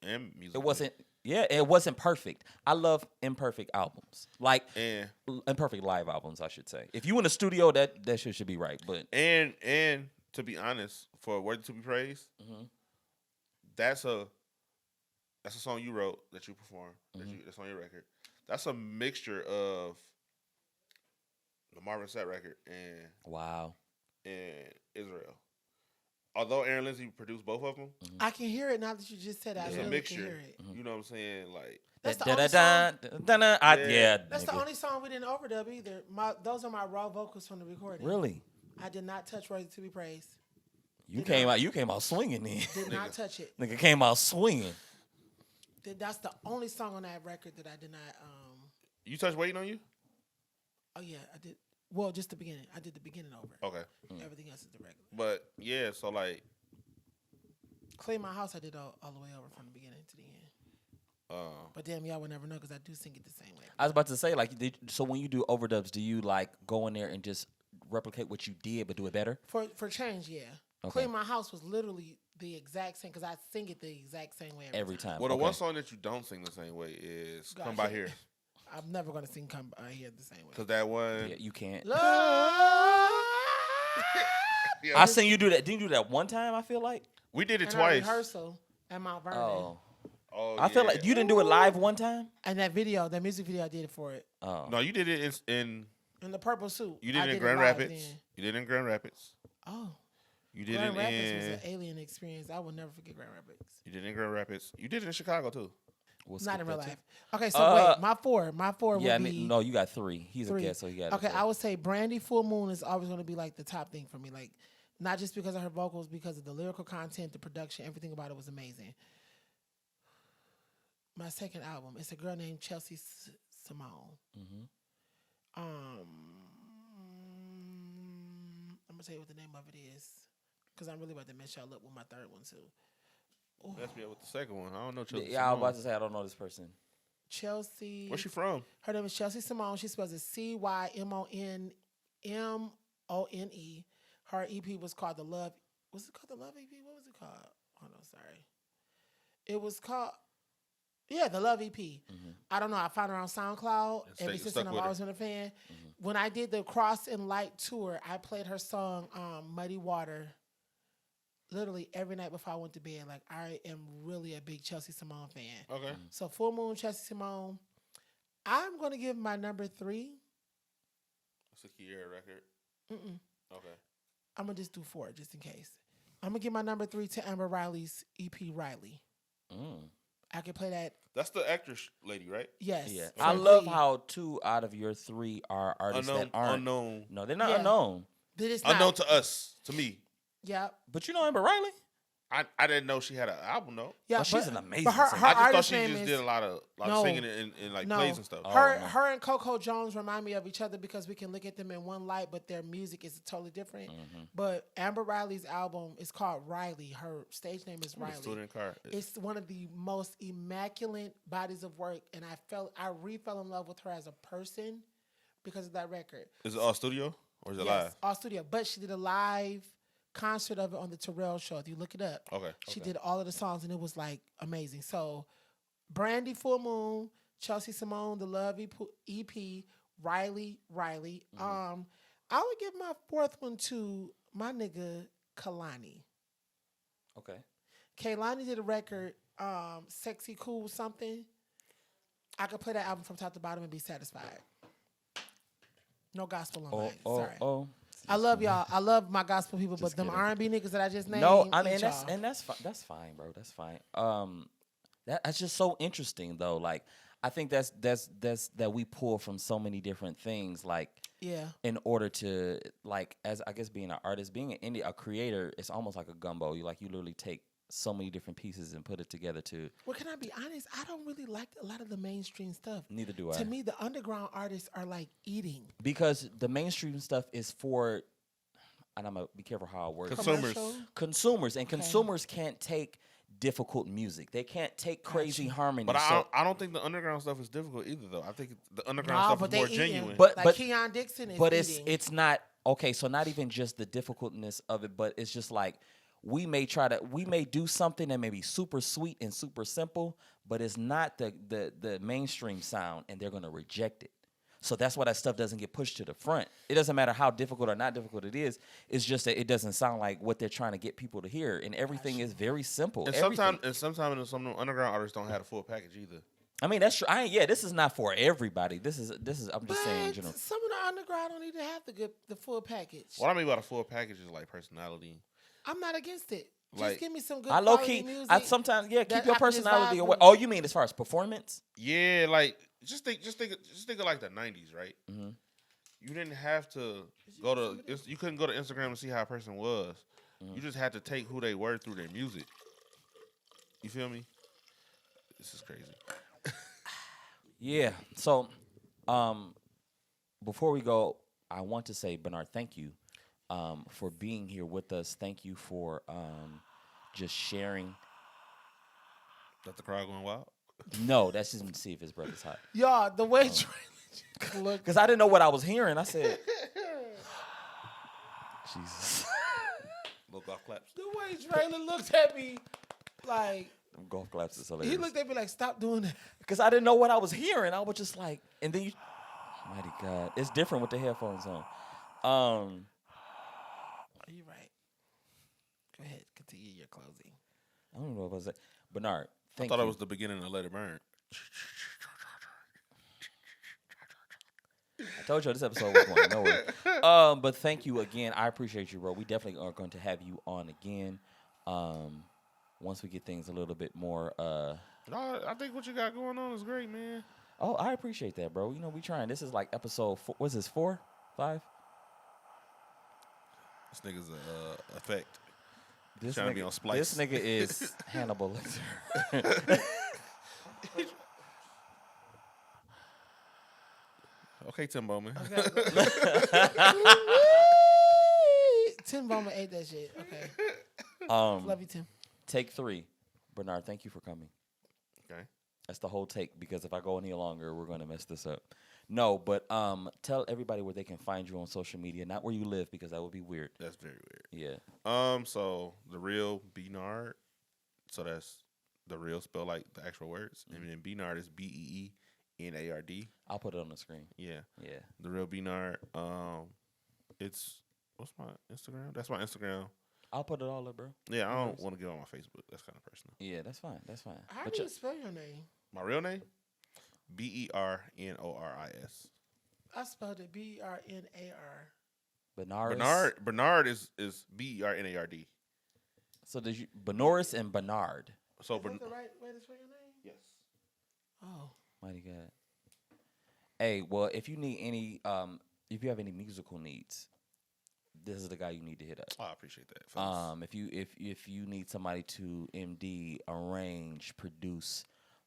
Speaker 1: And music.
Speaker 3: It wasn't perfect. I love imperfect albums, like
Speaker 1: And
Speaker 3: imperfect live albums, I should say. If you in the studio, that shit should be right. But
Speaker 1: and to be honest, for Worthy to Be Praised, that's a song you wrote that you performed. That's on your record. That's a mixture of the Marvin Sapp record
Speaker 3: wow,
Speaker 1: and Israel. Although Aaron Lindsay produced both of them,
Speaker 2: I can hear it now that you just said it. I
Speaker 1: it's
Speaker 2: really
Speaker 1: a mixture.
Speaker 2: can hear it.
Speaker 1: You know what I'm saying? Like
Speaker 2: That's the only song. That's the
Speaker 3: nigga.
Speaker 2: only song we didn't overdub either. Those are my raw vocals from the recording.
Speaker 3: Really,
Speaker 2: I did not touch Worthy to Be Praised.
Speaker 3: you came out swinging then.
Speaker 2: Did not touch it.
Speaker 3: Nigga came out swinging.
Speaker 2: That's the only song on that record that I did not.
Speaker 1: you touched Waiting on You.
Speaker 2: Oh yeah, I did. Well, just the beginning. I did the beginning over.
Speaker 1: Okay,
Speaker 2: Everything else is the regular.
Speaker 1: but yeah, so like
Speaker 2: Clean My House, I did all the way over from the beginning to the end. But damn, y'all would never know because I do sing it the same way.
Speaker 3: I was about to say, like, so when you do overdubs, do you like go in there and just replicate what you did but do it better?
Speaker 2: For change, yeah.
Speaker 3: Okay.
Speaker 2: Clean My House was literally the exact same because I sing it the exact same way
Speaker 3: Every time.
Speaker 1: well, the
Speaker 3: Okay.
Speaker 1: one song that you don't sing the same way is "Come By
Speaker 2: Gotcha.
Speaker 1: Here,"
Speaker 2: I'm never gonna sing Come By Here the same way.
Speaker 1: because that one.
Speaker 3: Yeah, you can't.
Speaker 2: Love.
Speaker 1: Yeah,
Speaker 3: I seen you do that. Didn't you do that one time? I feel like.
Speaker 1: we did it
Speaker 2: And our
Speaker 1: twice.
Speaker 2: rehearsal at Mount Vernon.
Speaker 3: Oh,
Speaker 1: Oh,
Speaker 3: I feel like you didn't do it live one time.
Speaker 2: And that video, that music video I did for it.
Speaker 3: Oh,
Speaker 1: No, you did it in
Speaker 2: In the purple suit.
Speaker 1: you did
Speaker 2: I
Speaker 1: it in
Speaker 2: it
Speaker 1: Grand
Speaker 2: live
Speaker 1: Rapids.
Speaker 2: then.
Speaker 1: You did it in Grand Rapids.
Speaker 2: Oh.
Speaker 1: You did
Speaker 2: Grand
Speaker 1: it
Speaker 2: Rapids was
Speaker 1: in
Speaker 2: an alien experience. I will never forget Grand Rapids.
Speaker 1: you did it in Grand Rapids. You did it in Chicago too.
Speaker 3: we'll
Speaker 2: Not
Speaker 3: skip
Speaker 2: in real
Speaker 3: that too.
Speaker 2: life. Okay, so wait, my four
Speaker 3: Yeah,
Speaker 2: would be
Speaker 3: no, you got 3. He's
Speaker 2: 3.
Speaker 3: a guest, so he got.
Speaker 2: Okay,
Speaker 3: it.
Speaker 2: I would say Brandy Full Moon is always going to be like the top thing for me. Like, not just because of her vocals, because of the lyrical content, the production, everything about it was amazing. My second album, it's a girl named Chelsea Simone. I'm gonna tell you what the name of it is, because I'm really about to mess y'all up with my third one too.
Speaker 1: Mess me up with the second one. I don't know Chelsea.
Speaker 3: Yeah, I was
Speaker 1: Simone.
Speaker 3: about to say I don't know this person.
Speaker 2: Chelsea.
Speaker 1: Where's she from?
Speaker 2: Her name is Chelsea Simone. She spells it CYMONE. Her EP was called The Love. Was it called The Love EP? What was it called? Hold on, sorry. It was called, The Love EP. I don't know. I found her on SoundCloud. Ever since then, I've always been a fan. When I did the Cross and Light tour, I played her song Muddy Water literally every night before I went to bed. Like, I am really a big Chelsea Simone fan.
Speaker 1: Okay.
Speaker 2: So Full Moon, Chelsea Simone. I'm going to give my number 3.
Speaker 1: It's a Kiera record. Okay.
Speaker 2: I'm going to just do 4 just in case. I'm going to give my number 3 to Amber Riley's EP Riley. I can play that.
Speaker 1: That's the actress lady, right?
Speaker 2: Yes.
Speaker 3: Yeah.
Speaker 2: Okay.
Speaker 3: I love how 2 out of your 3 are artists that aren't.
Speaker 1: Unknown.
Speaker 3: No, they're not unknown.
Speaker 2: They're just
Speaker 1: Unknown
Speaker 2: not.
Speaker 1: to us, to me.
Speaker 2: Yep.
Speaker 3: But you know Amber Riley?
Speaker 1: I didn't know she had an album though.
Speaker 3: Yeah, but she's an amazing
Speaker 2: But her
Speaker 3: singer.
Speaker 1: I just thought
Speaker 2: artist
Speaker 1: she
Speaker 2: name
Speaker 1: just
Speaker 2: is,
Speaker 1: did a lot of singing in like plays and stuff.
Speaker 2: Her and Coco Jones remind me of each other because we can look at them in one light, but their music is totally different. But Amber Riley's album is called Riley. Her stage name is Riley. It's one of the most immaculate bodies of work, and I re-fell in love with her as a person because of that record.
Speaker 1: Is it all studio or is it live?
Speaker 2: All studio. But she did a live concert of it on the Terrell show. If you look it up, she did all of the songs, and it was like amazing. So, Brandy, Full Moon, Chelsea Simone, The Love EP, Riley. I would give my 4th one to my nigga Kalani.
Speaker 3: Okay.
Speaker 2: Kalani did a record, Sexy Cool something. I could play that album from top to bottom and be satisfied. No gospel on mine. Sorry. I love y'all. I love my gospel people, but them R&B niggas that I just named.
Speaker 3: No, I mean that's fine, bro. That's fine. That's just so interesting though. Like I think that's that we pull from so many different things. Like in order to like as I guess being an artist, being a creator, it's almost like a gumbo. You literally take so many different pieces and put it together to. Well,
Speaker 2: can I be honest? I don't really like a lot of the mainstream stuff.
Speaker 3: Neither do I.
Speaker 2: To me, the underground artists are like eating.
Speaker 3: Because the mainstream stuff is for, and I'm going to be careful how I word it. Consumers. And consumers can't take difficult music. They can't take crazy harmony.
Speaker 1: But I don't think the underground stuff is difficult either, though. I think the underground stuff is more genuine.
Speaker 2: But Keon Dixon is eating.
Speaker 3: It's not, okay, so not even just the difficultness of it, but it's just like, we may do something that may be super sweet and super simple, but it's not the mainstream sound, and they're going to reject it. So that's why that stuff doesn't get pushed to the front. It doesn't matter how difficult or not difficult it is. It's just that it doesn't sound like what they're trying to get people to hear, and everything is very simple.
Speaker 1: And sometimes some underground artists don't have a full package either.
Speaker 3: I mean, that's true. This is not for everybody. This is. I'm just saying in general.
Speaker 2: Some of the underground don't even have the full package.
Speaker 1: What I mean by the full package is like personality.
Speaker 2: I'm not against it. Just
Speaker 1: like,
Speaker 2: give me some good
Speaker 3: quality music. I sometimes keep your personality away. Oh, you mean as far as performance?
Speaker 1: Yeah, like just think of like the 90s, right? Mm-hmm. You didn't have to you couldn't go to Instagram and see how a person was. Mm-hmm. You just had to take who they were through their music. You feel me? This is crazy.
Speaker 3: Yeah. So, before we go, I want to say, Bernard, thank you. For being here with us. Thank you for just sharing.
Speaker 1: Is that the crowd going wild?
Speaker 3: No, that's just to see if his brother's hot.
Speaker 2: Y'all, the way
Speaker 3: because I didn't know what I was hearing. I said, Jesus.
Speaker 1: Little golf claps.
Speaker 2: The way Traylon looked at me like.
Speaker 3: Golf claps is hilarious.
Speaker 2: He looked at me like, stop doing that.
Speaker 3: Because I didn't know what I was hearing. I was just like, and then mighty God. It's different with the headphones on.
Speaker 2: You're right. Go ahead. Continue your closing.
Speaker 3: I don't know what was that. Bernard,
Speaker 1: I thought it was the beginning of Let It Burn.
Speaker 3: I told you this episode was going nowhere. But thank you again. I appreciate you, bro. We definitely are going to have you on again. Once we get things a little bit more.
Speaker 1: No, I think what you got going on is great, man.
Speaker 3: Oh, I appreciate that, bro. You know, we trying. This is like episode 4. What's this, 4? 5?
Speaker 1: This nigga's a effect.
Speaker 3: This
Speaker 1: trying to be on Splice.
Speaker 3: This nigga is Hannibal Lecter.
Speaker 1: Okay, Tim Bowman.
Speaker 2: Okay. Tim Bowman ate that shit. Okay. Love you, Tim.
Speaker 3: Take 3. Bernard, thank you for coming.
Speaker 1: Okay.
Speaker 3: That's the whole take, because if I go any longer, we're going to mess this up. No, but tell everybody where they can find you on social media, not where you live, because that would be weird.
Speaker 1: That's very weird.
Speaker 3: Yeah.
Speaker 1: So the real Bernard. So that's the real spell, like the actual words, and then Bernard is BEENARD.
Speaker 3: I'll put it on the screen.
Speaker 1: Yeah.
Speaker 3: Yeah.
Speaker 1: The real Bernard. It's what's my Instagram? That's my Instagram.
Speaker 3: I'll put it all up, bro.
Speaker 1: Yeah, I
Speaker 3: No
Speaker 1: don't
Speaker 3: worries.
Speaker 1: want to get on my Facebook. That's kind of personal.
Speaker 3: Yeah, that's fine. That's fine.
Speaker 2: How
Speaker 3: But
Speaker 2: do you spell your name?
Speaker 1: My real name? BERNORIS.
Speaker 2: I spelled it BERNAR.
Speaker 3: Bernard.
Speaker 1: Bernard is BERNARD.
Speaker 3: So did you Benoris and Bernard?
Speaker 1: So
Speaker 2: Is that the right way to spell your name?
Speaker 1: yes.
Speaker 2: Oh.
Speaker 3: Mighty God. Hey, well, if you need any, if you have any musical needs, this is the guy you need to hit up.
Speaker 1: Oh, I appreciate that. Fellas.
Speaker 3: If you need somebody to MD, arrange, produce,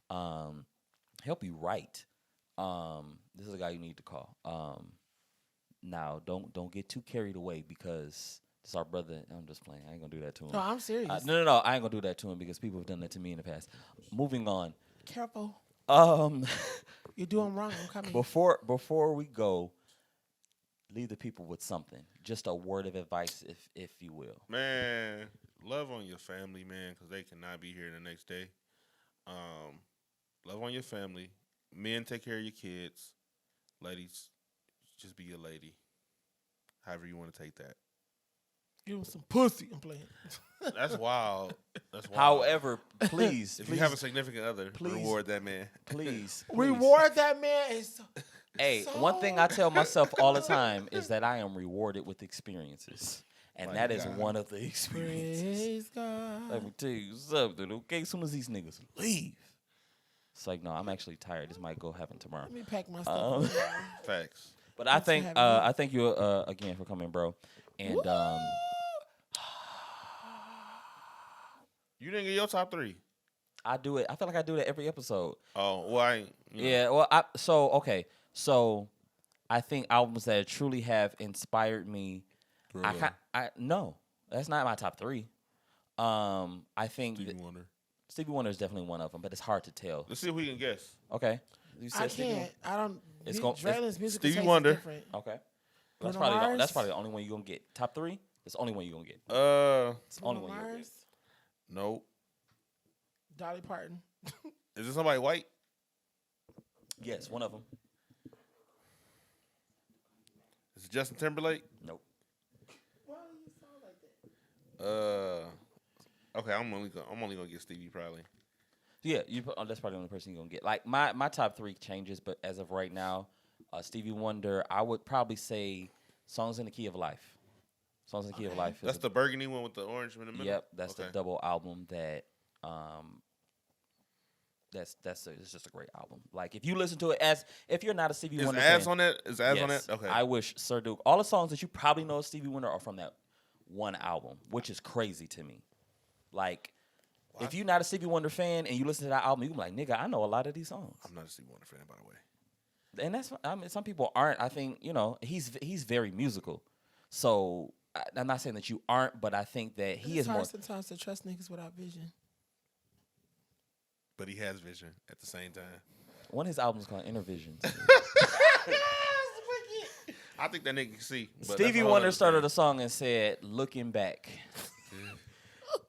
Speaker 3: help you write, this is the guy you need to call. Now don't get too carried away, because it's our brother. I'm just playing. I ain't gonna do that to him.
Speaker 2: No, I'm serious.
Speaker 3: No. I ain't gonna do that to him, because people have done that to me in the past. Moving on.
Speaker 2: Careful.
Speaker 3: You're
Speaker 2: doing wrong. I'm coming.
Speaker 3: Before we go, leave the people with something. Just a word of advice, if you will.
Speaker 1: Man, love on your family, man, because they cannot be here the next day. Love on your family. Men, take care of your kids. Ladies, just be a lady. However you want to take that.
Speaker 2: Give him some pussy. I'm playing.
Speaker 1: That's wild. That's wild.
Speaker 3: However, please,
Speaker 1: if you have a significant other, reward that man.
Speaker 3: please.
Speaker 2: Reward that man. Is
Speaker 3: Hey,
Speaker 2: so
Speaker 3: one thing I tell myself all the time is that I am rewarded with experiences. And
Speaker 1: My
Speaker 3: that is
Speaker 1: God.
Speaker 3: one of the experiences.
Speaker 2: Praise God.
Speaker 3: Let me tell you something, okay? As soon as these niggas leave, it's like, no, I'm actually tired. This might go happen tomorrow.
Speaker 2: Let me pack my stuff.
Speaker 1: Facts.
Speaker 3: But I
Speaker 2: Thanks for
Speaker 3: think
Speaker 2: having me.
Speaker 3: I thank you again for coming, bro. And
Speaker 1: You didn't get your top 3.
Speaker 3: I do it. I feel like I do it every episode.
Speaker 1: Oh, well, I ain't. You know.
Speaker 3: Yeah. Well, So I think albums that truly have inspired me. No, that's not my top 3. I think
Speaker 1: Stevie Wonder.
Speaker 3: Stevie Wonder is definitely one of them, but it's hard to tell.
Speaker 1: Let's see if we can guess.
Speaker 3: Okay. You
Speaker 2: I
Speaker 3: Stevie
Speaker 2: can't. I don't.
Speaker 3: It's
Speaker 2: Draylen's music
Speaker 1: Stevie
Speaker 2: taste is
Speaker 1: Wonder.
Speaker 2: different.
Speaker 3: Okay.
Speaker 2: Bruno
Speaker 3: That's
Speaker 2: Mars?
Speaker 3: probably the only one you're gonna get. Top 3. That's the only one you're gonna get. It's the only
Speaker 2: Bruno
Speaker 3: one you're gonna get.
Speaker 2: Mars,
Speaker 1: Nope.
Speaker 2: Dolly Parton.
Speaker 1: Is it somebody white?
Speaker 3: Yes, one of them.
Speaker 1: Is it Justin Timberlake?
Speaker 3: Nope.
Speaker 2: Why do you sound like that?
Speaker 1: Okay, I'm only gonna get Stevie probably.
Speaker 3: Yeah, that's probably the only person you're gonna get. Like my top 3 changes, but as of right now, Stevie Wonder. I would probably say "Songs in the Key of Life." "Songs in the Key of Life."
Speaker 1: That's the burgundy one with the orange in the middle.
Speaker 3: Yep, that's the
Speaker 1: Okay.
Speaker 3: double album that. It's just a great album. Like if you listen to it if you're not a Stevie
Speaker 1: Is
Speaker 3: Wonder
Speaker 1: ads
Speaker 3: fan,
Speaker 1: on that? Is ads on
Speaker 3: yes,
Speaker 1: that? Okay.
Speaker 3: I wish Sir Duke. All the songs that you probably know of Stevie Wonder are from that one album, which is crazy to me. Like, if you're not a Stevie Wonder fan and you listen to that album, you can be like, nigga, I know a lot of these songs.
Speaker 1: I'm not a Stevie Wonder fan, by the way.
Speaker 3: And that's, I mean, some people aren't. I think, he's very musical. So I'm not saying that you aren't, but I think that he is
Speaker 2: hard
Speaker 3: more.
Speaker 2: sometimes to trust niggas without vision.
Speaker 1: But he has vision at the same time.
Speaker 3: One of his albums called Intervisions.
Speaker 1: I think that nigga can see. But
Speaker 3: Stevie
Speaker 1: that's a whole
Speaker 3: Wonder
Speaker 1: other
Speaker 3: started
Speaker 1: thing.
Speaker 3: a song and said, "Looking Back."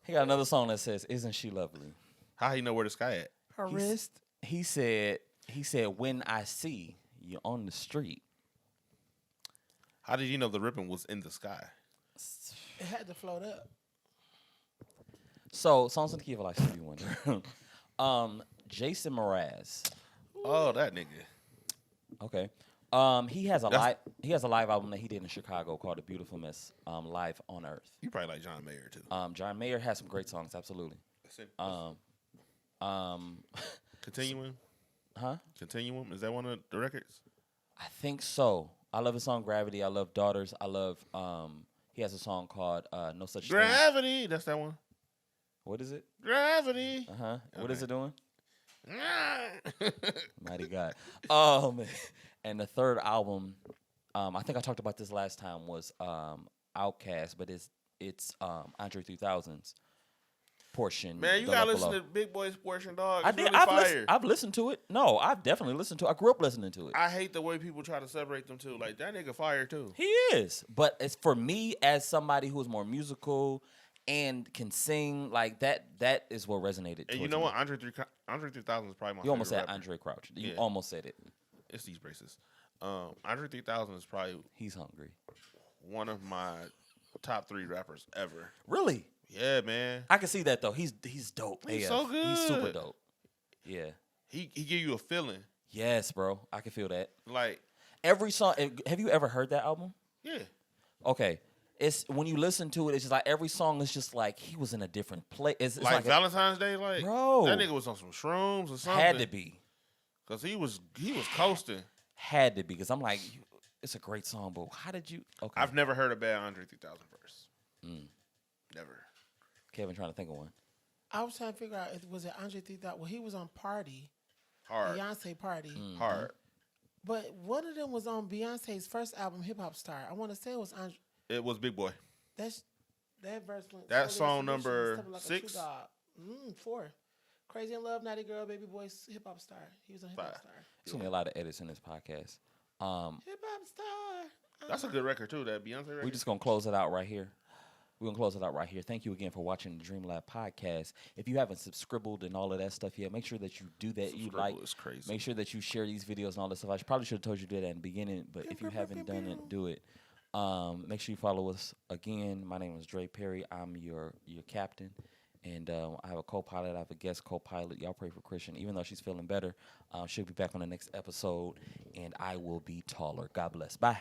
Speaker 3: He got another song that says, "Isn't she lovely?"
Speaker 1: How he know where the sky at?
Speaker 2: Her wrist.
Speaker 3: He said, "When I see you on the street."
Speaker 1: How did you know the ribbon was in the sky?
Speaker 2: It had to float up.
Speaker 3: So, songs in the key of life, Stevie Wonder. Jason Mraz.
Speaker 1: Oh, that nigga.
Speaker 3: Okay. He has a live album that he did in Chicago called "A Beautiful Mess," live on Earth.
Speaker 1: You probably like John Mayer too.
Speaker 3: John Mayer has some great songs, absolutely.
Speaker 1: Continuum.
Speaker 3: Huh?
Speaker 1: Continuum. Is that one of the records?
Speaker 3: I think so. I love his song "Gravity." I love "Daughters." I love. He has a song called "No Such Thing."
Speaker 1: Gravity. That's that one.
Speaker 3: What is it?
Speaker 1: Gravity.
Speaker 3: What is it doing?
Speaker 1: Okay.
Speaker 3: Mighty God. And the third album, I think I talked about this last time, was Outkast, but it's Andre 3000's portion.
Speaker 1: Man, you
Speaker 3: the
Speaker 1: gotta
Speaker 3: Left
Speaker 1: listen
Speaker 3: Below.
Speaker 1: to Big Boy's portion, dog.
Speaker 3: I
Speaker 1: It's
Speaker 3: did.
Speaker 1: really
Speaker 3: I've
Speaker 1: fire.
Speaker 3: listened. I've listened to it. No, I've definitely listened to it. I grew up listening to it.
Speaker 1: I hate the way people try to separate them two. Like that nigga fire too.
Speaker 3: He is, but it's for me as somebody who is more musical and can sing like that. That is what resonated.
Speaker 1: And you
Speaker 3: towards
Speaker 1: know
Speaker 3: me.
Speaker 1: what? Andre 3000 is probably my
Speaker 3: You almost
Speaker 1: favorite
Speaker 3: said
Speaker 1: rapper.
Speaker 3: Andre Crouch. You
Speaker 1: Yeah.
Speaker 3: almost said it.
Speaker 1: It's these braces. Andre 3000 is probably
Speaker 3: He's hungry.
Speaker 1: one of my top 3 rappers ever.
Speaker 3: Really?
Speaker 1: Yeah, man.
Speaker 3: I can see that though. He's dope.
Speaker 1: He's
Speaker 3: AF.
Speaker 1: so good.
Speaker 3: He's super dope. Yeah.
Speaker 1: He give you a feeling.
Speaker 3: Yes, bro. I can feel that.
Speaker 1: Like,
Speaker 3: Every song. Have you ever heard that album?
Speaker 1: yeah.
Speaker 3: Okay. It's when you listen to it, it's just like every song is just like he was in a different place. It's
Speaker 1: Like
Speaker 3: like
Speaker 1: Valentine's Day, like
Speaker 3: Bro.
Speaker 1: that nigga was on some shrooms or something.
Speaker 3: had to be.
Speaker 1: Cause he was coasting.
Speaker 3: Had to be because I'm like, it's a great song, but how did you? Okay.
Speaker 1: I've never heard a bad Andre 3000 verse. Never.
Speaker 3: Kevin trying to think of one.
Speaker 2: I was trying to figure out, was it Andre 3000? Well, he was on Party,
Speaker 1: Hard.
Speaker 2: Beyonce Party.
Speaker 1: Hard.
Speaker 2: But one of them was on Beyonce's first album, Hip Hop Star. I want to say it was Andre.
Speaker 1: It was Big Boy.
Speaker 2: That verse went.
Speaker 1: That
Speaker 2: slowly
Speaker 1: song
Speaker 2: as
Speaker 1: number
Speaker 2: submission, like a
Speaker 1: 6?
Speaker 2: true dog. 4. Crazy in Love, Naughty Girl, Baby Boy, Hip Hop Star. He was on Hip Hop
Speaker 1: 5.
Speaker 2: Star.
Speaker 3: There's gonna be a lot of edits in this podcast.
Speaker 2: Hip Hop Star.
Speaker 1: That's a good record too. That Beyonce record.
Speaker 3: We're just gonna close it out right here. We're gonna close it out right here. Thank you again for watching the Dream Lab podcast. If you haven't subscribed and all of that stuff yet, make sure that you do that. You like,
Speaker 1: is crazy.
Speaker 3: make sure that you share these videos and all that stuff. I probably should have told you to do that in the beginning, but if you haven't done it, do it. Make sure you follow us again. My name is Dre Perry. I'm your captain, and I have a co-pilot. I have a guest co-pilot. Y'all pray for Christian. Even though she's feeling better, she'll be back on the next episode, and I will be taller. God bless. Bye.